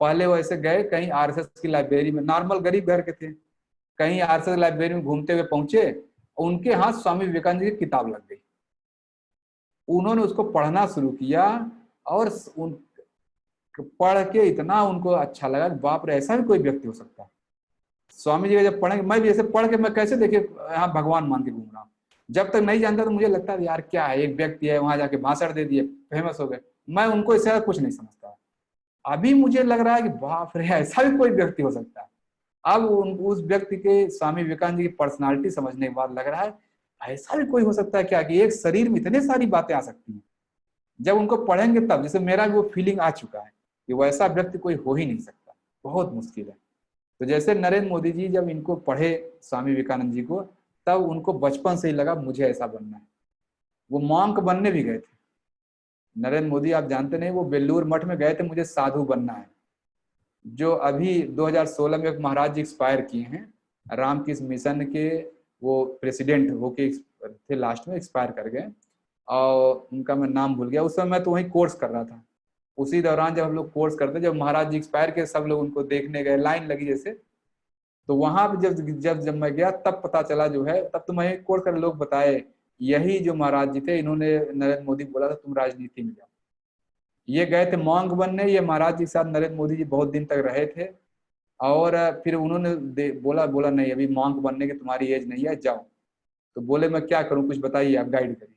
पहले वो ऐसे गए कहीं आरएसएस की लाइब्रेरी में, नॉर्मल गरीब घर के थे, कहीं आरएसएस लाइब्रेरी में घूमते हुए पहुंचे, उनके हाथ स्वामी विवेकानंद जी की किताब लग गई। उन्होंने उसको पढ़ना शुरू किया और पढ़ के इतना उनको अच्छा लगा, बाप रे ऐसा भी कोई व्यक्ति हो सकता है। स्वामी जी का जब पढ़ेंगे, मैं भी ऐसे पढ़ के मैं कैसे देखिए यहाँ भगवान मान के घूम रहा हूँ। जब तक नहीं जानता तो मुझे लगता है यार क्या है, एक व्यक्ति है वहां जाके भाषण दे दिए, फेमस हो गए, मैं उनको इससे कुछ नहीं समझता। अभी मुझे लग रहा है कि बाप रे ऐसा भी कोई व्यक्ति हो सकता है। अब उस व्यक्ति के, स्वामी विवेकानंद जी की पर्सनालिटी समझने के बाद लग रहा है ऐसा भी कोई हो सकता है क्या, कि एक शरीर में इतने सारी बातें आ सकती हैं। जब उनको पढ़ेंगे तब, जैसे मेरा भी वो फीलिंग आ चुका है कि वैसा व्यक्ति कोई हो ही नहीं सकता, बहुत मुश्किल है। तो जैसे नरेंद्र मोदी जी जब इनको पढ़े स्वामी विवेकानंद जी को, तब उनको बचपन से ही लगा मुझे ऐसा बनना है। वो मॉन्क बनने भी गए थे। नरेंद्र मोदी आप जानते नहीं, वो बेल्लूर मठ में गए थे, मुझे साधु बनना है। जो अभी 2016 में एक महाराज जी एक्सपायर किए हैं, रामकृष्ण मिशन के वो प्रेसिडेंट होके थे, लास्ट में एक्सपायर कर गए। और उनका मैं नाम भूल गया। उस समय मैं तो वहीं कोर्स कर रहा था। उसी दौरान जब हम लोग कोर्स करते, जब महाराज जी एक्सपायर के, सब लोग उनको देखने गए, लाइन लगी जैसे, तो वहां पे जब मैं गया तब पता चला जो है, तब तो मैं कोर्स कर लोग बताए, यही जो महाराज जी थे, इन्होंने नरेंद्र मोदी बोला था तुम राजनीति में जाओ। ये गए थे मॉन्क बनने, ये महाराज जी के साथ नरेंद्र मोदी जी बहुत दिन तक रहे थे, और फिर उन्होंने बोला नहीं अभी मॉन्क बनने की तुम्हारी एज नहीं है, जाओ। तो बोले मैं क्या करूं, कुछ बताइए, आप गाइड करिए।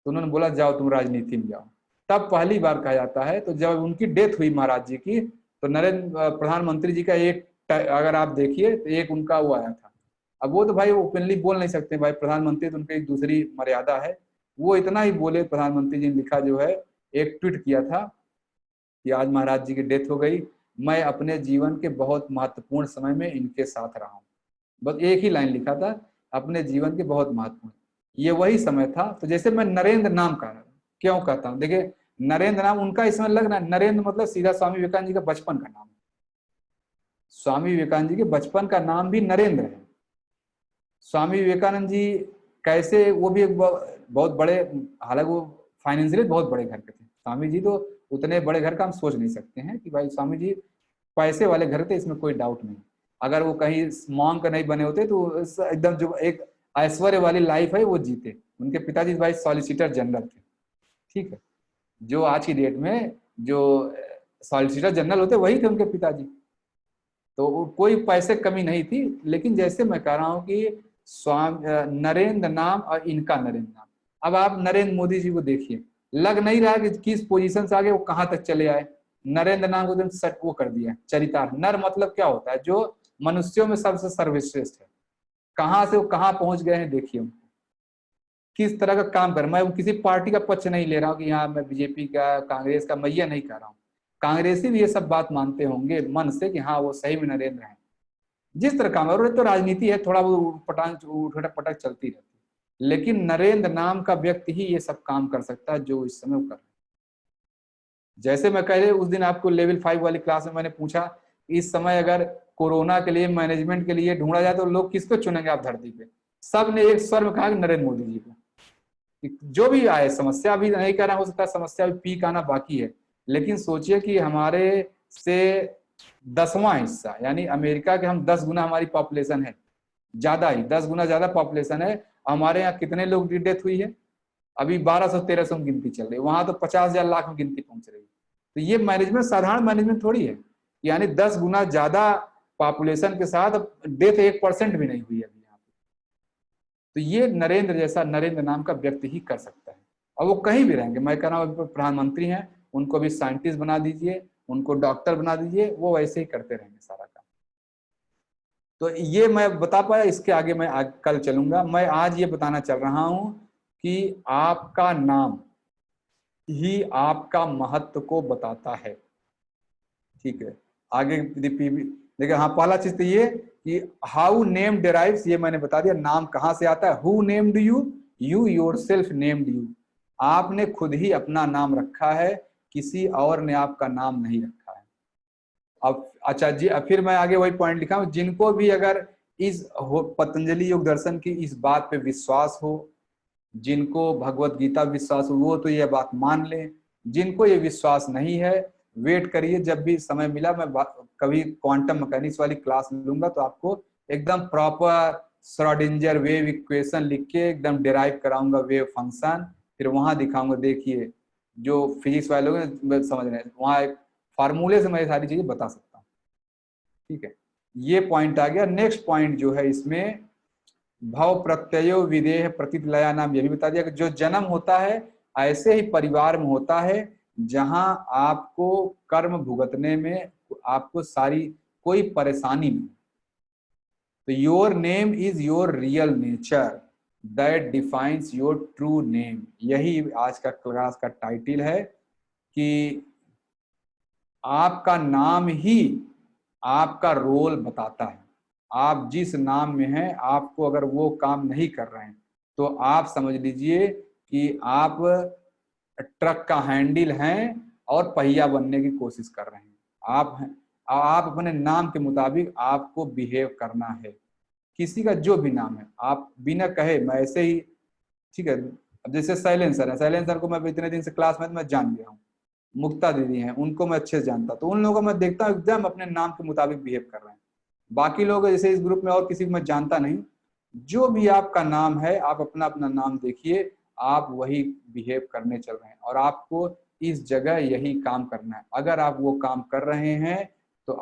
तो उन्होंने बोला जाओ तुम राजनीति में जाओ। तब पहली बार कहा जाता है, तो जब उनकी डेथ हुई महाराज जी की, तो नरेंद्र प्रधानमंत्री जी का एक, अगर आप देखिए तो एक उनका वो आया था। अब वो तो भाई ओपनली बोल नहीं सकते भाई, प्रधानमंत्री तो उनकी एक दूसरी मर्यादा है। वो इतना ही बोले, प्रधानमंत्री जी ने लिखा जो है, एक ट्वीट किया था कि आज महाराज जी की डेथ हो गई, मैं अपने जीवन के बहुत महत्वपूर्ण समय में इनके साथ रहा हूँ। बस एक ही लाइन लिखा था, अपने जीवन के बहुत महत्वपूर्ण, ये वही समय था। तो जैसे मैं नरेंद्र नाम का क्यों कहता हूँ, देखिए नरेंद्र नाम उनका इसमें लग रहा है, नरेंद्र मतलब सीधा स्वामी विवेकानंद जी का बचपन का नाम। स्वामी विवेकानंद जी के बचपन का नाम भी नरेंद्र है। स्वामी विवेकानंद जी कैसे, वो भी एक बहुत बड़े, हालांकि वो फाइनेंशियली बहुत बड़े घर के थे। स्वामी जी तो उतने बड़े घर का हम सोच नहीं सकते हैं कि भाई स्वामी जी पैसे वाले घर थे, इसमें कोई डाउट नहीं। अगर वो कहीं मॉन्क नहीं बने होते तो एकदम जो एक ऐश्वर्य वाली लाइफ है वो जीते। उनके पिताजी भाई सॉलिसिटर जनरल थे, ठीक है, जो आज की डेट में जो सॉलिसिटर जनरल होते वही थे उनके पिताजी। तो कोई पैसे कमी नहीं थी। लेकिन जैसे मैं कह रहा हूँ कि स्वामी नरेंद्र नाम और इनका नरेंद्र नाम, अब आप नरेंद्र मोदी जी को देखिए, लग नहीं रहा कि किस पोजीशन से आगे वो कहाँ तक चले आए। नरेंद्र नाम को एकदम सट वो कर दिया, चरितार्थ। नर मतलब क्या होता है, जो मनुष्यों में सबसे सर्वश्रेष्ठ है। कहाँ से वो कहाँ पहुंच गए हैं, देखिए उनको किस तरह का काम कर। मैं किसी पार्टी का पक्ष नहीं ले रहा हूँ कि यहाँ मैं बीजेपी का, कांग्रेस का, मैं ये नहीं कह रहा हूँ। कांग्रेसी भी ये सब बात मानते होंगे मन से कि हाँ वो सही में नरेंद्र है, जिस तरह काम। और तो राजनीति है, थोड़ा वो उठक पटक चलती रहती है, लेकिन नरेंद्र नाम का व्यक्ति ही ये सब काम कर सकता है जो इस समय कर रहे हैं। जैसे मैं कह रहे उस दिन आपको लेवल 5 वाली क्लास में मैंने पूछा, इस समय अगर कोरोना के लिए मैनेजमेंट के लिए ढूंढा जाए तो लोग किसको चुनेंगे आप धरती पे? सब ने एक स्वर में कहा कि नरेंद्र मोदी जी को। जो भी आए समस्या, भी नहीं कह रहा, हो सकता है समस्या भी पीक आना बाकी है, लेकिन सोचिए कि हमारे से 10वां हिस्सा, यानी अमेरिका के हम 10 गुना हमारी पॉपुलेशन है, ज्यादा ही 10 गुना ज्यादा पॉपुलेशन है। हमारे यहाँ कितने लोग की डेथ हुई है? अभी 1200-1300 में गिनती चल रही है, वहां तो 50,000 लाख में गिनती पहुंच रही है। तो ये मैनेजमेंट साधारण मैनेजमेंट थोड़ी है, यानी 10 गुना ज्यादा पॉपुलेशन के साथ डेथ 1% भी नहीं हुई अभी यहाँ पे। तो ये नरेंद्र जैसा, नरेंद्र नाम का व्यक्ति ही कर सकता है। और वो कहीं भी रहेंगे, मैं कह रहा हूँ प्रधानमंत्री हैं, उनको भी साइंटिस्ट बना दीजिए, उनको डॉक्टर बना दीजिए, वो वैसे ही करते रहेंगे सारा काम। तो ये मैं बता पाया, इसके आगे मैं कल चलूंगा। मैं आज ये बताना चल रहा हूं कि आपका नाम ही आपका महत्व को बताता है, ठीक है। आगे देखिए, हाँ पहला चीज तो ये कि हाउ नेम डिराइव्स, ये मैंने बता दिया, नाम कहाँ से आता है। Who named you, you yourself named you, आपने खुद ही अपना नाम रखा है, किसी और ने आपका नाम नहीं रखा है। अब अच्छा जी, फिर मैं आगे वही पॉइंट लिखा हूं, जिनको भी अगर इस पतंजलि योग दर्शन की इस बात पे विश्वास हो, जिनको भगवत गीता विश्वास हो, वो तो ये बात मान लें। जिनको ये विश्वास नहीं है, वेट करिए, जब भी समय मिला मैं कभी क्वांटम मैकेनिक्स वाली क्लास लूंगा तो आपको एकदम प्रॉपर श्रोडिंजर वेव इक्वेशन लिख के एकदम डिराइव कराऊंगा वेव फंक्शन, फिर वहां दिखाऊंगा। देखिए जो फिजिक्स वाले लोग समझ रहे हैं, वहां एक फार्मूले से मैं सारी चीजें बता सकता हूँ, ठीक है। ये पॉइंट आ गया। नेक्स्ट पॉइंट जो है इसमें, भव प्रत्ययो विदेह प्रतिलया नाम, ये भी बता दिया कि जो जन्म होता है ऐसे ही परिवार में होता है जहां आपको कर्म भुगतने में आपको सारी कोई परेशानी नहीं। तो your name is your real nature that defines your true name, यही आज का क्लास का टाइटल है कि आपका नाम ही आपका रोल बताता है। आप जिस नाम में हैं, आपको अगर वो काम नहीं कर रहे हैं तो आप समझ लीजिए कि आप ट्रक का हैंडल हैं और पहिया बनने की कोशिश कर रहे हैं। आप अपने नाम के मुताबिक आपको बिहेव करना है। किसी का जो भी नाम है, आप बिना कहे मैं ऐसे ही, ठीक है, अब जैसे शैलेंद्र है, शैलेंद्र को मैं इतने दिन से क्लास में मैं जान गया हूँ, मुक्ता दीदी हैं उनको मैं अच्छे से जानता, तो उन लोगों को मैं देखता हूँ एकदम अपने नाम के मुताबिक बिहेव कर रहे हैं। बाकी लोग जैसे इस ग्रुप में और किसी को मैं जानता नहीं, जो भी आपका नाम है आप अपना अपना नाम देखिए, आप वही बिहेव करने चल रहे हैं और आपको इस जगह यही काम करना है। अगर आप वो काम कर रहे हैं तो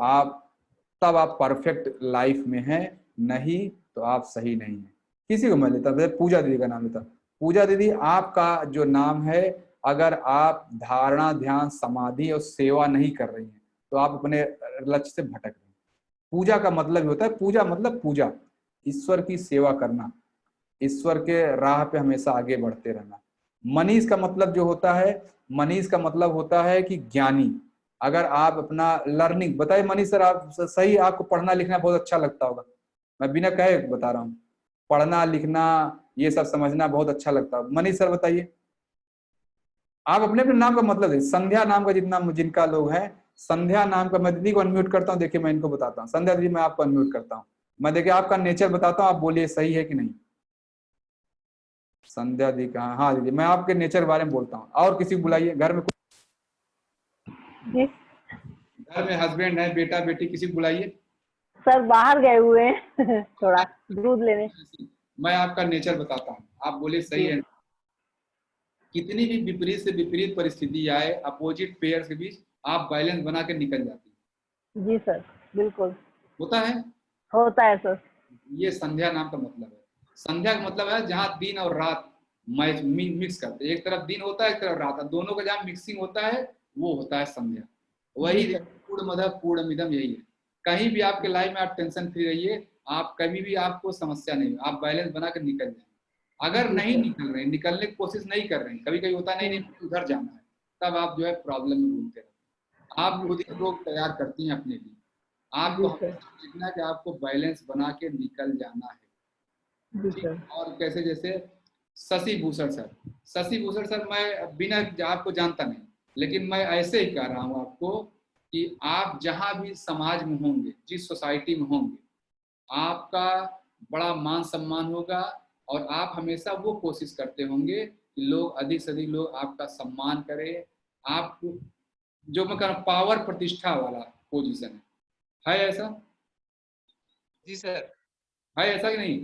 तब आप परफेक्ट लाइफ में हैं, नहीं तो आप सही नहीं है। किसी को मैं लेता, पूजा दीदी का नाम लेता। पूजा दीदी आपका जो नाम है, अगर आप धारणा, ध्यान, समाधि और सेवा नहीं कर रही हैं तो आप अपने लक्ष्य से भटक रहे हैं। पूजा का मतलब होता है, पूजा मतलब पूजा, ईश्वर की सेवा करना, ईश्वर के राह पे हमेशा आगे बढ़ते रहना। मनीष का मतलब जो होता है, मनीष का मतलब होता है कि ज्ञानी। अगर आप अपना लर्निंग बताइए मनीष सर, आप सही, आपको पढ़ना लिखना बहुत अच्छा लगता होगा, मैं बिना कहे बता रहा हूँ, पढ़ना लिखना ये सब समझना बहुत अच्छा लगता है। मनीष सर बताइए, आप अपने अपने नाम का मतलब है। संध्या नाम का जितना जिनका लोग हैं, संध्या नाम का, मैं दीदी को अनम्यूट करता हूँ, देखिए मैं इनको बताता हूँ। संध्या दीदी मैं आपको अनम्यूट करता हूँ, मैं देखिए आपका नेचर बताता हूँ, आप बोलिए सही है कि नहीं। संध्या दी कहाँ? हाँ दीदी, मैं आपके नेचर के बारे में बोलता हूँ। और किसी को बुलाइए, घर में जी घर में हस्बैंड है, बेटा बेटी, किसी को बुलाइए। सर बाहर गए हुए हैं थोड़ा दूध लेने। मैं आपका नेचर बताता हूँ, आप बोलिए सही है। कितनी भी विपरीत से विपरीत परिस्थिति आए, अपोजिट पेयर के बीच आप बैलेंस बना के निकल जाती है। जी सर बिल्कुल होता है, होता है सर। ये संध्या नाम का मतलब है। संध्या का मतलब है जहाँ दिन और रात मिक्स करते हैं, एक तरफ दिन होता है एक तरफ रात, दोनों का जहाँ मिक्सिंग होता है वो होता है संध्या। वही पूर्ण पूर्ण मिदम, यही है। कहीं भी आपके लाइफ में आप टेंशन फ्री रहिए, आप कभी भी आपको समस्या नहीं, आप बैलेंस बना कर निकल जाए। अगर नहीं निकल रहे, निकलने की कोशिश नहीं कर रहे हैं, कभी कभी होता नहीं उधर जाना है, तब आप जो है प्रॉब्लम में घूमते रहते हैं। आप खुद ही लोग तैयार करती हैं अपने लिए, आपको हमेशा देखना है कि आपको बैलेंस बना के निकल जाना है। और कैसे, जैसे शशि भूषण सर, शशि भूषण सर मैं बिना आपको जानता नहीं, लेकिन मैं ऐसे ही कह रहा हूँ आपको कि आप जहां भी समाज में होंगे, जिस सोसाइटी में होंगे, आपका बड़ा मान सम्मान होगा और आप हमेशा वो कोशिश करते होंगे कि लोग अधिक से अधिक लोग आपका सम्मान करें। आपको जो मैं कह रहा हूँ पावर प्रतिष्ठा वाला पोजीशन है ऐसा? जी सर। है ऐसा कि नहीं?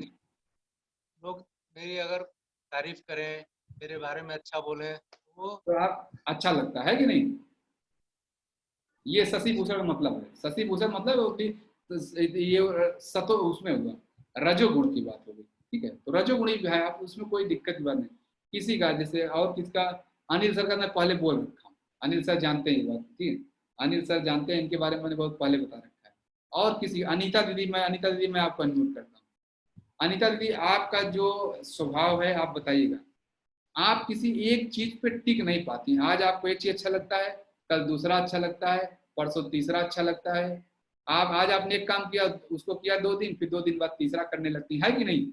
लोग मेरी अगर तारीफ करें, मेरे बारे में अच्छा बोले तो आप अच्छा लगता है कि नहीं? ये शशि भूषण का मतलब है। शशि भूषण मतलब ये सतो उसमें हुआ, रजोगुण की बात होगी, ठीक है? तो रजोगुणी भी है आप, उसमें कोई दिक्कत की बात नहीं। किसी का जैसे, और किसका, अनिल सर का मैं पहले बोल रखा हूँ, अनिल सर जानते हैं ये बात, ठीक है? अनिल सर जानते हैं, इनके बारे में मैंने बहुत पहले बता रखा है। और किसी, अनीता दीदी मैं आपको अनम्यूट करता हूँ। अनीता दीदी आपका जो स्वभाव है आप बताइएगा, आप किसी एक चीज पे टिक नहीं पाती। आज आपको एक चीज अच्छा लगता है, कल दूसरा अच्छा लगता है, परसों तीसरा अच्छा लगता है। आप आज आपने एक काम किया, उसको किया 2 दिन, फिर 2 दिन बाद तीसरा करने लगती है कि नहीं?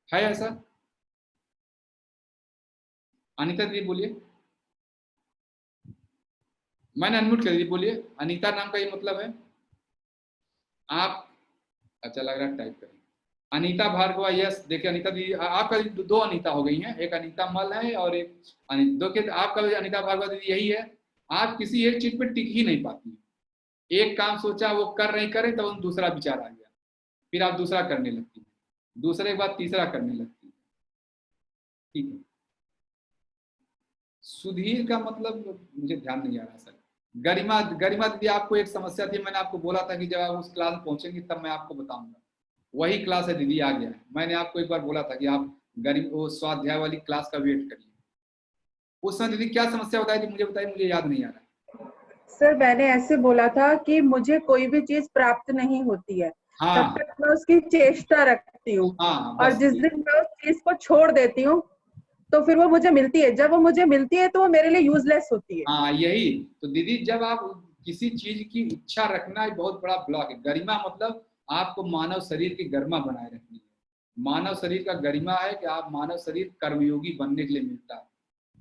है ऐसा? अनीता दीदी बोलिए, मैंने अनम्यूट कर दी, बोलिए। अनीता नाम का ये मतलब है आप, अच्छा लग रहा है टाइप करें। अनीता भार्गवा, यस। देखिए अनीता दीदी, आपका 2 अनीता हो गई हैं, एक अनीता मल है और एक दो के, आपका भी अनीता भार्गवा दीदी यही है। आप किसी एक चीज पे टिक ही नहीं पाती। एक काम सोचा, वो कर नहीं करे तो दूसरा विचार आ गया, फिर आप दूसरा करने लगती है, दूसरे के बाद तीसरा करने लगती है, ठीक है? सुधीर का मतलब मुझे ध्यान नहीं आ रहा सर। गरिमा, गरिमा दीदी आपको एक समस्या थी, मैंने आपको बोला था कि जब आप उस क्लास में पहुंचेंगे तब मैं आपको बताऊंगा। वही क्लास है दीदी, आ गया है। मैंने आपको एक बार बोला था कि आप वो स्वाध्याय वाली क्लास का वेट करिए। उस समय दीदी क्या समस्या बताई थी, मुझे बताइए, मुझे याद नहीं आ रहा। सर मैंने ऐसे बोला था कि मुझे कोई भी चीज प्राप्त नहीं होती है, तब तक मैं उसकी चेष्टा रखती हूँ, और जिस दिन मैं उस चीज को छोड़ देती हूँ तो फिर वो मुझे मिलती है। जब वो मुझे मिलती है तो वो मेरे लिए यूजलेस होती है। हाँ यही तो दीदी, जब आप किसी चीज की इच्छा रखना एक बहुत बड़ा ब्लॉक है। गरिमा मतलब आपको मानव शरीर की गरिमा बनाए रखनी है। मानव शरीर का गरिमा है कि आप मानव शरीर कर्मयोगी बनने के लिए मिलता है।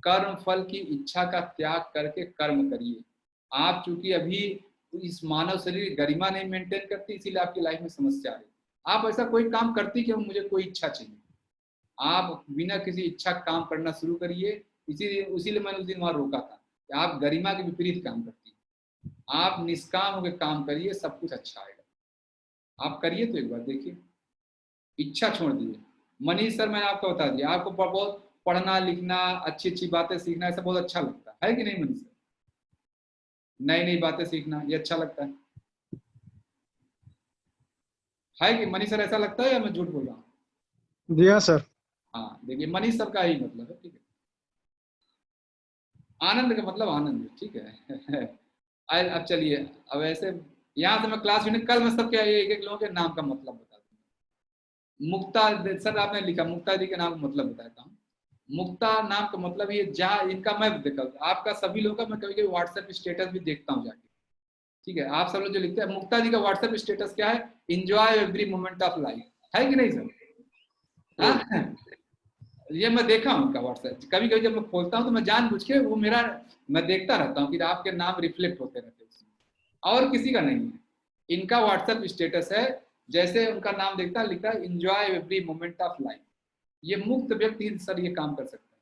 कर्म फल की इच्छा का त्याग करके कर्म करिए। आप चूंकि अभी इस मानव शरीर गरिमा नहीं मेंटेन करती, इसीलिए आपकी लाइफ में समस्या है। आप ऐसा कोई काम करती कि मुझे कोई इच्छा चाहिए, आप बिना किसी इच्छा काम करना शुरू करिए। इसीलिए मैंने उस दिन वहां रोका था कि आप गरिमा के विपरीत काम करती हैं, आप निष्काम होकर काम करिए, सब कुछ अच्छा आएगा। आप करिए तो एक बार देखिए, इच्छा छोड़ दीजिए। मनीष सर मैंने आपको बता दिया, आपको बहुत पढ़ना लिखना, अच्छी अच्छी बातें सीखना ऐसा बहुत अच्छा लगता है कि नहीं मनीष सर? नई नई बातें सीखना ये अच्छा लगता है कि मनीष सर? ऐसा लगता है या मैं झूठ बोल रहा हूँ? जी हाँ सर। हाँ देखिए, मनीष सर का ही मतलब है, ठीक है। आनंद का मतलब आनंद, ठीक है। अब चलिए, अब ऐसे यहाँ से मैं क्लास में कल मैं सबके एक एक लोगों के नाम का मतलब बता दूंगा। मुक्ता सर आपने लिखा, मुक्ता जी के नाम का मतलब बताता हूँ। मुक्ता नाम का मतलब ये जहाँ इनका मैं देखा, आपका सभी लोगों का मैं कभी कभी व्हाट्सएप स्टेटस भी देखता हूँ जाके, ठीक है। आप सब लोग जो लिखते हैं, मुक्ता जी का व्हाट्सएप स्टेटस क्या है? Enjoy every moment of life, है कि नहीं सर? हाँ? ये मैं देखा हूँ उनका व्हाट्सएप, कभी कभी जब मैं खोलता हूँ तो मैं जानबूझ के वो मेरा मैं देखता रहता हूँ कि आपके नाम रिफ्लेक्ट होते रहते हैं उसमें, और किसी का नहीं है। इनका व्हाट्सएप स्टेटस है, जैसे उनका नाम देखता लिखता है enjoy every moment of life. ये मुक्त व्यक्ति सर ये काम कर सकता है।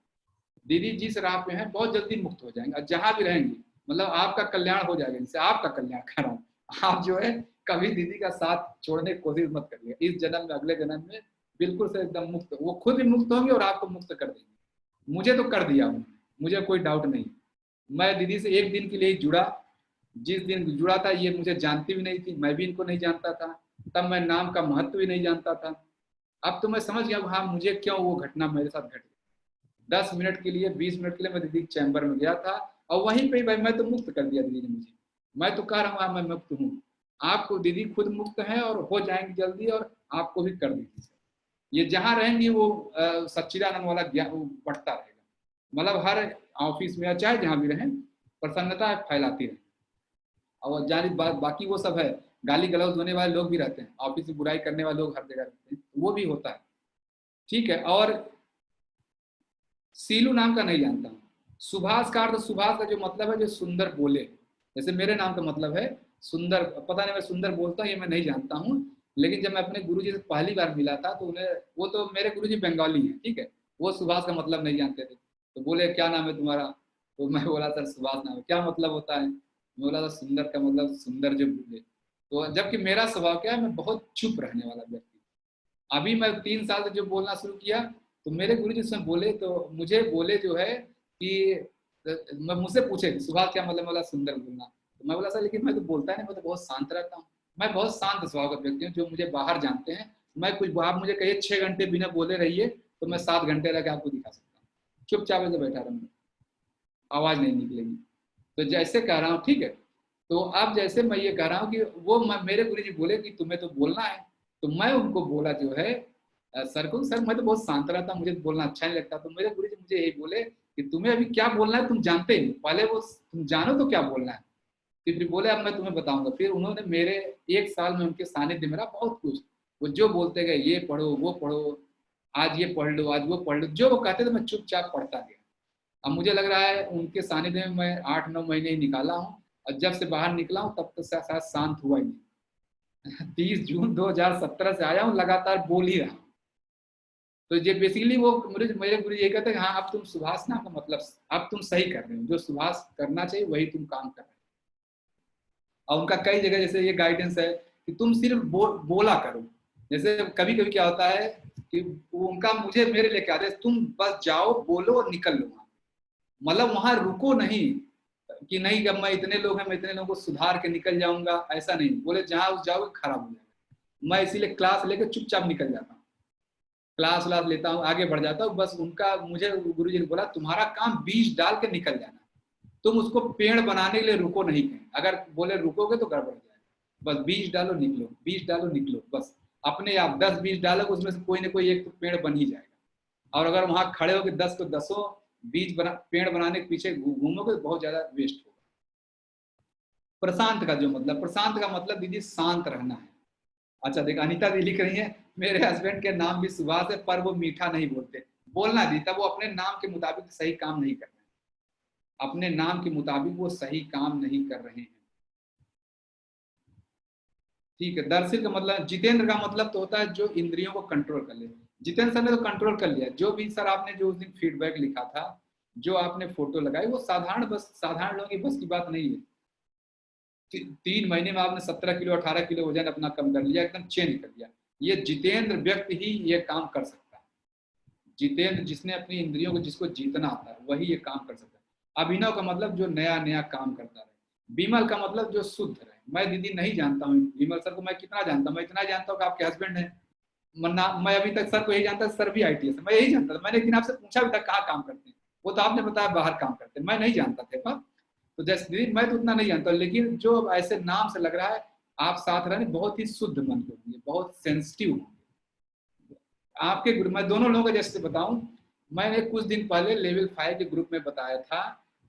दीदी जिस राह पे हैं बहुत जल्दी मुक्त हो जाएंगे, और जहां भी रहेंगे मतलब आपका कल्याण हो जाएगा इनसे, आपका कल्याण कर रहा हूँ। आप जो है कभी दीदी का साथ छोड़ने की कोशिश मत करिए, इस जन्म में अगले जन्म में बिल्कुल से एकदम मुक्त, वो खुद भी मुक्त होंगे और आपको मुक्त कर देंगे। मुझे तो कर दिया उन्होंने, मुझे कोई डाउट नहीं। मैं दीदी से एक दिन के लिए जुड़ा, जिस दिन जुड़ा था ये मुझे जानती भी नहीं थी, मैं भी इनको नहीं जानता था, तब मैं नाम का महत्व भी नहीं जानता था। अब तो मैं समझ गया हाँ मुझे क्यों वो घटना मेरे साथ घट गई। 10 मिनट के लिए 20 मिनट के लिए मैं दीदी के चैम्बर में गया था, और वहीं पे भाई मैं तो मुक्त कर दिया दीदी ने मुझे। मैं तो कह रहा हूँ मैं मुक्त हूँ, आपको दीदी खुद मुक्त है और हो जाएंगी जल्दी, और आपको भी कर देगी। ये जहाँ रहेंगी वो सच्चिदानंद वाला ज्ञान बढ़ता रहेगा, मतलब हर ऑफिस में चाहे जहाँ भी रहें प्रसन्नता फैलाती रहे। और जानी बाकी वो सब है, गाली गलौज होने वाले लोग भी रहते हैं, ऑफिस में बुराई करने वाले लोग हर जगह रहते हैं, वो भी होता है, ठीक है। और सीलू नाम का नहीं जानता हूँ। सुभाष का अर्थ, सुभाष का जो मतलब है जो सुंदर बोले, जैसे मेरे नाम का मतलब है सुंदर, पता नहीं मैं सुंदर बोलता हूँ ये मैं नहीं जानता हूँ, लेकिन जब मैं अपने गुरुजी से पहली बार मिला था तो उन्हें, वो तो मेरे गुरुजी बंगाली हैं, ठीक है, वो सुभाष का मतलब नहीं जानते थे, तो बोले क्या नाम है तुम्हारा? तो मैं बोला सर सुभाष नाम है। क्या मतलब होता है? मैं बोला था सुंदर का मतलब सुंदर जो बोले। तो जबकि मेरा स्वभाव क्या है, मैं बहुत चुप रहने वाला व्यक्ति। अभी मैं 3 साल से जो बोलना शुरू किया तो मेरे गुरुजी से बोले, तो मुझे बोले जो है कि मैं मुझसे पूछे सुभाष क्या मतलब? बोला सुंदर बोलना। तो मैं बोला सर लेकिन मैं तो बोलता नहीं, मैं तो बहुत शांत रहता हूँ, मैं बहुत शांत स्वभाव का व्यक्ति हूँ। जो मुझे बाहर जानते हैं, मैं कुछ आप मुझे कहिए 6 घंटे बिना बोले रहिए तो मैं 7 घंटे रह के आपको दिखा सकता हूँ, चुपचाप ऐसे बैठा रहूंगा, आवाज नहीं निकलेगी। तो जैसे कह रहा हूँ, ठीक है। तो अब जैसे मैं ये कह रहा हूँ कि वो मेरे गुरुजी बोले कि तुम्हें तो बोलना है, तो मैं उनको बोला जो है सर को, सर मैं तो बहुत शांत रहता हूँ, मुझे बोलना अच्छा नहीं लगता। तो मेरे गुरुजी मुझे यही बोले कि तुम्हें अभी क्या बोलना है तुम जानते ही, पहले वो तुम जानो तो क्या बोलना है। फिर बोले अब मैं तुम्हें बताऊंगा। फिर उन्होंने मेरे 1 साल में उनके सानिध्य मेरा बहुत कुछ, वो जो बोलते गए ये पढ़ो वो पढ़ो, आज ये पढ़ लो आज वो पढ़ लो, जो वो कहते थे मैं चुपचाप पढ़ता गया। अब मुझे लग रहा है उनके सानिध्य में मैं 8-9 महीने ही निकाला हूँ, और जब से बाहर निकला हूँ तब तक शायद शांत हुआ ही नहीं। 30 जून 2017 से आया हूँ, लगातार बोल ही रहा हूँ। तो ये बेसिकली वो मेरे गुरु ये कहते हैं हाँ अब तुम सुभाष नाम का मतलब अब तुम सही कर रहे हो, जो सुभाष करना चाहिए वही तुम काम कर रहे हो। और उनका कई जगह जैसे ये गाइडेंस है कि तुम सिर्फ बोला करो। जैसे कभी कभी क्या होता है कि उनका मुझे मेरे लेके आते तुम बस जाओ बोलो और निकल लो, मतलब वहां रुको नहीं कि नहीं कि मैं इतने लोग हैं मैं इतने लोगों को सुधार के निकल जाऊंगा, ऐसा नहीं। बोले जहां जाओगे खराब हो जाएगा। मैं इसीलिए क्लास लेके चुपचाप निकल जाता हूँ, क्लास व्लास लेता हूँ आगे बढ़ जाता हूँ। बस उनका मुझे गुरुजी ने बोला तुम्हारा काम बीज डाल के निकल जाना, तुम उसको पेड़ बनाने के लिए रुको नहीं कहीं। अगर बोले रुकोगे तो गड़बड़ जाएगा, बस बीज डालो निकलो, बीज डालो निकलो, बस अपने आप 10 बीज डालोगे उसमें से कोई ना कोई एक तो पेड़ बन ही जाएगा। और अगर वहां खड़े होकर 10 को 10 बीज पेड़ बनाने के पीछे घूमोगे तो बहुत ज्यादा वेस्ट होगा। प्रशांत का जो मतलब, प्रशांत का मतलब दीदी शांत रहना है। अच्छा देखो अनीता दी लिख रही है मेरे हस्बैंड के नाम भी सुभाष है पर वो मीठा नहीं बोलते। बोलना दी तब वो अपने नाम के मुताबिक सही काम नहीं कर रहे हैं, अपने नाम के मुताबिक वो सही काम नहीं कर रहे हैं, ठीक है। दर्शिल का मतलब, जितेंद्र का मतलब तो होता है जो इंद्रियों को कंट्रोल कर ले। जितेंद्र सर ने तो कंट्रोल कर लिया। जो भी सर आपने जो उस दिन फीडबैक लिखा था, जो आपने फोटो लगाई, वो साधारण लोगों की बस की बात नहीं है। 3 महीने में आपने 17 किलो 18 किलो वजन अपना कम कर लिया, एकदम चेंज कर दिया। ये जितेंद्र व्यक्ति ही ये काम कर सकता है। जितेंद्र जिसने अपनी इंद्रियों को जिसको जीतना आता है वही ये काम कर सकता है। अभिनव का मतलब जो नया नया काम करता रहे। विमल का मतलब जो शुद्ध रहे। मैं दीदी नहीं जानता हूँ विमल सर को, मैं कितना जानता हूँ, मैं इतना जानता हूँ कि आपके हस्बैंड है। मैं अभी तक सर को यही जानता, सर भी ITS है, मैं यही जानता था। मैंने एक दिन आपसे पूछा भी था कहाँ काम करते हैं, वो तो आपने बताया बाहर काम करते हैं, मैं नहीं जानता था। तो जैसे दीदी मैं तो उतना नहीं जानता, लेकिन जो ऐसे नाम से लग रहा है आप साथ रहने बहुत ही शुद्ध मन के होंगे, बहुत सेंसिटिव होंगे आपके ग्रुप। मैं दोनों लोगों को जैसे बताऊं, मैंने कुछ दिन पहले लेवल 5 के ग्रुप में बताया था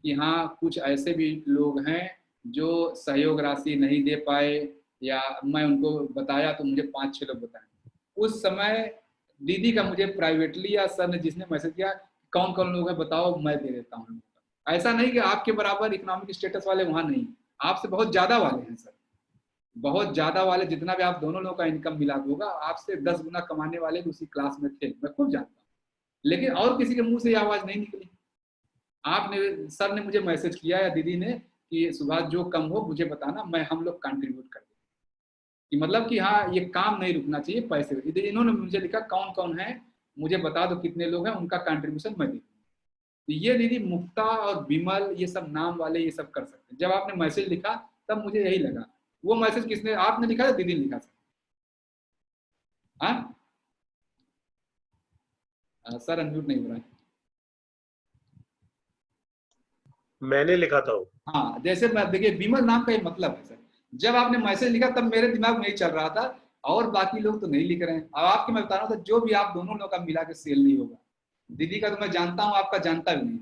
कि हाँ कुछ ऐसे भी लोग हैं जो सहयोग राशि नहीं दे पाए, या मैं उनको बताया तो मुझे 5-6 लोग बताए। उस समय दीदी का मुझे प्राइवेटली या सर ने जिसने मैसेज किया कौन कौन लोग हैं बताओ, मैं दे देता हूँ। ऐसा नहीं कि आपके बराबर इकोनॉमिक स्टेटस वाले वहां नहीं, आपसे बहुत ज्यादा वाले हैं सर, बहुत ज्यादा वाले। जितना भी आप दोनों लोगों का इनकम मिला होगा, आपसे 10 गुना कमाने वाले भी उसी क्लास में थे, मैं खूब जानता हूँ। लेकिन और किसी के मुंह से ये आवाज नहीं निकली। आपने सर ने मुझे मैसेज किया या दीदी ने कि सुभाष जो कम हो मुझे बताना, मैं हम लोग कंट्रीब्यूट कर देंगे। कि मतलब कि हाँ ये काम नहीं रुकना चाहिए, पैसे। इन्होंने मुझे लिखा कौन कौन है मुझे बता दो, कितने लोग हैं, उनका कंट्रीब्यूशन मैं दूंगा। तो ये दीदी मुक्ता और विमल ये सब नाम वाले ये सब कर सकते हैं। जब आपने मैसेज लिखा तब मुझे यही लगा। वो मैसेज किसने, आपने लिखा या दीदी ने लिखा सर? हाँ सर अनम्यूट नहीं हो रहा है। मैंने लिखा था वो। हाँ जैसे देखिए विमल नाम का ये मतलब है सर, जब आपने मैसेज लिखा तब मेरे दिमाग में यही चल रहा था, और बाकी लोग तो नहीं लिख रहे हैं। अब आपके मैं बता रहा था जो भी आप दोनों लोग का मिला के सेल नहीं होगा, दीदी का तो मैं जानता हूँ, आपका जानता भी नहीं,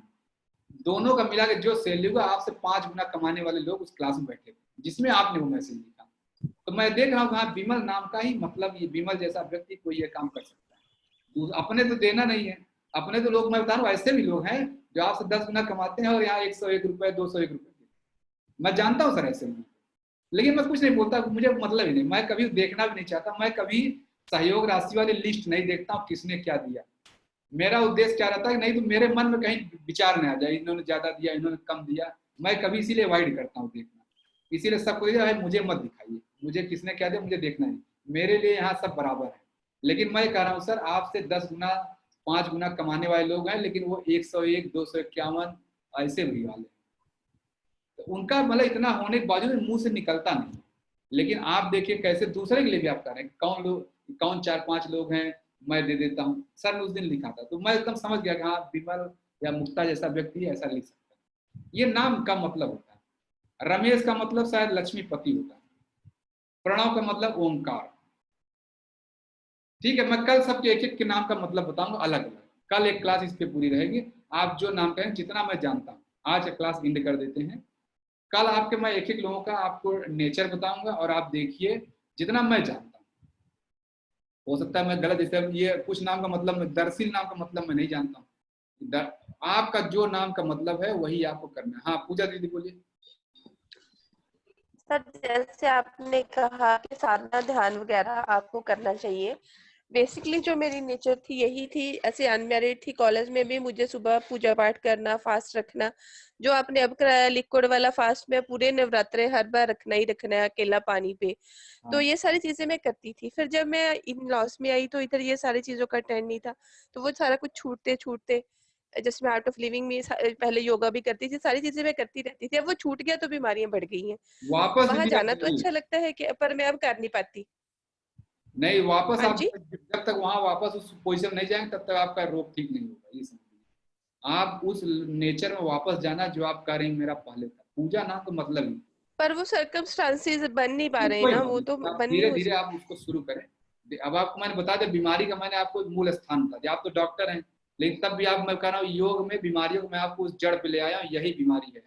दोनों का मिला के जो सेल होगा आपसे 5 गुना कमाने वाले लोग उस क्लास में बैठे जिसमें आपने वो मैसेज लिखा। तो मैं देख रहा हूँ हाँ विमल नाम का ही मतलब ये विमल जैसा व्यक्ति कोई ये काम कर सकता है। अपने तो देना नहीं है, अपने तो लोग मैं बता रहा हूँ ऐसे भी लोग हैं जो आपसे 10 गुना कमाते हैं और यहाँ 101 रुपए 201 रुपए, मैं जानता हूँ सर ऐसे लोग। लेकिन मैं कुछ नहीं बोलता, मुझे मतलब ही नहीं, मैं कभी देखना भी नहीं चाहता। मैं कभी सहयोग राशि वाली लिस्ट नहीं देखता हूँ किसने क्या दिया। मेरा उद्देश्य क्या रहता है कि नहीं तो मेरे मन में कहीं विचार नहीं आ जाए इन्होंने ज्यादा दिया इन्होंने कम दिया, मैं कभी इसीलिए अवॉइड करता हूँ देखना। इसीलिए सबको मुझे मत दिखाइए, मुझे किसने क्या दिया मुझे देखना नहीं, मेरे लिए यहाँ सब बराबर है। लेकिन मैं कह रहा हूँ सर आपसे 10 गुना 5 गुना कमाने वाले लोग हैं, लेकिन वो 101 251 ऐसे भी वाले, तो उनका मतलब इतना होने के बावजूद मुंह से निकलता नहीं। लेकिन आप देखिए कैसे दूसरे के लिए भी आप कर रहे हैं, कौन 4-5 लोग हैं मैं दे देता हूँ। सर ने उस दिन लिखा था तो मैं एकदम समझ गया कि हाँ विमल या मुक्ता जैसा व्यक्ति ऐसा लिख सकता है। ये नाम का मतलब होता है। रमेश का मतलब शायद लक्ष्मीपति होता है, प्रणव का मतलब ओंकार। ठीक है, मैं कल सबके एक एक के नाम का मतलब बताऊंगा अलग अलग, कल एक क्लास इस पे पूरी रहेगी। आप जो नाम कहें जितना मैं जानता हूँ, आज क्लास एंड कर देते हैं। कल आपके मैं एक एक लोगों का आपको नेचर बताऊंगा और आप देखिए जितना मैं जानता हूँ। हो सकता है मैं गलत, जैसे ये कुछ नाम का मतलब दरअसल नाम का मतलब मैं नहीं जानता हूँ। आपका जो नाम का मतलब है वही आपको करना है। हाँ पूजा दीदी बोलिए। सर जैसे आपने कहा कि साधना ध्यान वगैरह आपको करना चाहिए, बेसिकली जो मेरी नेचर थी यही थी। ऐसे अनमैरिड थी, कॉलेज में भी मुझे सुबह पूजा पाठ करना, फास्ट रखना, जो आपने अब कराया लिक्विड वाला फास्ट में पूरे नवरात्रे हर बार रखना ही रखना है अकेला पानी पे। तो ये सारी चीजें मैं करती थी। फिर जब मैं इन लॉस में आई तो इधर ये सारी चीजों का ट्रेंड नहीं था, तो वो सारा कुछ छूटते छूटते जिसमें आर्ट ऑफ लिविंग में पहले योगा भी करती थी, सारी चीजें मैं करती रहती थी। अब वो छूट गया तो बीमारियां बढ़ गई हैं। वापस वहां जाना तो अच्छा लगता है कि पर मैं अब कर नहीं पाती। नहीं वापस हाँ आप जी? जब तक वहां वापस उस पोजीशन नहीं जाएंगे तब तक आपका रोग ठीक नहीं होगा। ये समझिए, आप उस नेचर में वापस जाना जो आप कर रही मेरा पहले था। पूजा ना तो मतलब ही, पर वो सर्कमस्टांसेस बन नहीं पा रहे कोई ना, बात वो नहीं, तो आप बन नहीं धीरे हो धीरे आप उसको शुरू करें। अब आपको मैंने बता दिया बीमारी का मैंने आपको मूल स्थान बता दिया। आप तो डॉक्टर हैं लेकिन तब भी आप, मैं कह रहा हूँ योग में बीमारियों को मैं आपको उस जड़ पे ले आया हूँ, यही बीमारी है।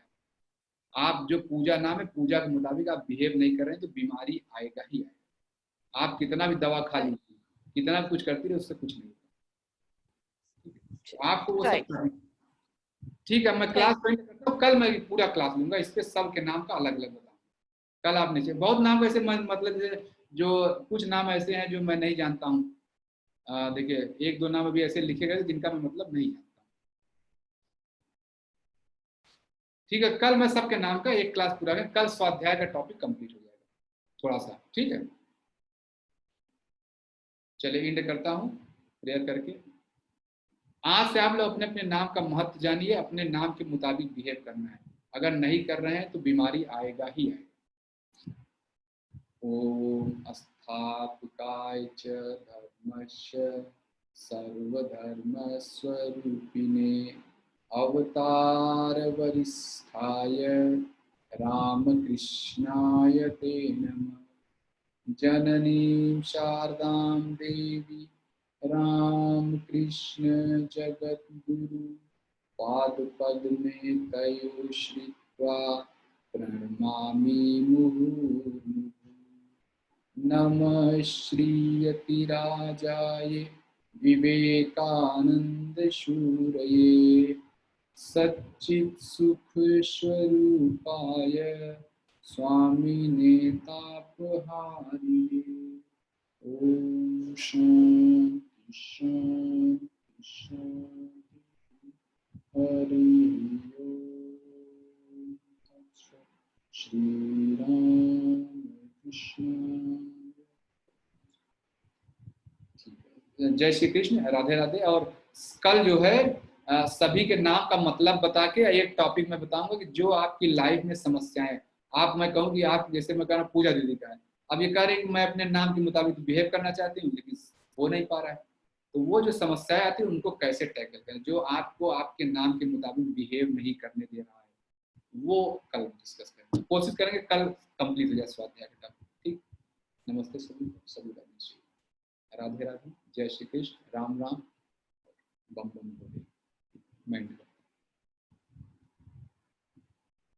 आप जो पूजा नाम है पूजा के मुताबिक आप बिहेव नहीं कर रहे हैं तो बीमारी आएगा ही आएगा। आप कितना भी दवा खा लीजिए, कितना भी कुछ करती रहे, उससे कुछ नहीं होगा। आपको वो सब करना। ठीक है, मैं क्लास ज्वाइन करता हूँ, कल मैं पूरा क्लास लूंगा, इस पे सब के नाम का अलग अलग बताऊंगा। कल आपने बहुत नाम ऐसे मतलब जो कुछ नाम ऐसे हैं जो मैं नहीं जानता हूँ, देखिए एक दो नाम अभी ऐसे लिखे गए जिनका मैं मतलब नहीं जानता। ठीक है, कल मैं सबके नाम का एक क्लास पूरा कर, कल स्वाध्याय का टॉपिक कंप्लीट हो जाएगा थोड़ा सा, ठीक है। चलिए इंड करता हूँ प्रेयर करके। आज से आप लोग अपने अपने नाम का महत्व जानिए, अपने नाम के मुताबिक बिहेव करना है। अगर नहीं कर रहे हैं तो बीमारी आएगा ही आएगा। ओम अस्थापकाय च धर्मस्य सर्वधर्म स्वरूपिणे अवतार वरिष्ठाय रामकृष्णाय ते नमः। जननीं शारदां देवी रामकृष्ण जगद्गुरु पादपद्मे तयो श्रित्वा प्रणमामि मुहुर्मुहुः। नमः श्रीयतिराजाय विवेकानन्दशूरये सच्चित्सुखस्वरूपाय स्वामिने तापहारिणे। ओम शांति शांति शांति। हरि ओम। श्री राम कृष्ण। जय श्री कृष्ण, राधे राधे। और कल जो है सभी के नाम का मतलब बता के एक टॉपिक में बताऊंगा कि जो आपकी लाइफ में समस्याएं, आप मैं कहूँ कि आप जैसे मैं कह रहा हूँ पूजा दीदी का है, अब ये कह रहे हैं कि मैं अपने नाम के मुताबिक बिहेव करना चाहती हूँ लेकिन हो नहीं पा रहा है, तो वो जो समस्याएं आती है उनको कैसे टैकल करें, जो आपको आपके नाम के मुताबिक बिहेव नहीं करने दे रहा है, वो कल डिस्कस करेंगे। कोशिश करेंगे कल कंप्लीट हो जाए स्वाध्याय का टॉपिक। ठीक, नमस्ते सभी सभी। राधे राधे, जय श्री कृष्ण, राम राम, बम बम बोले।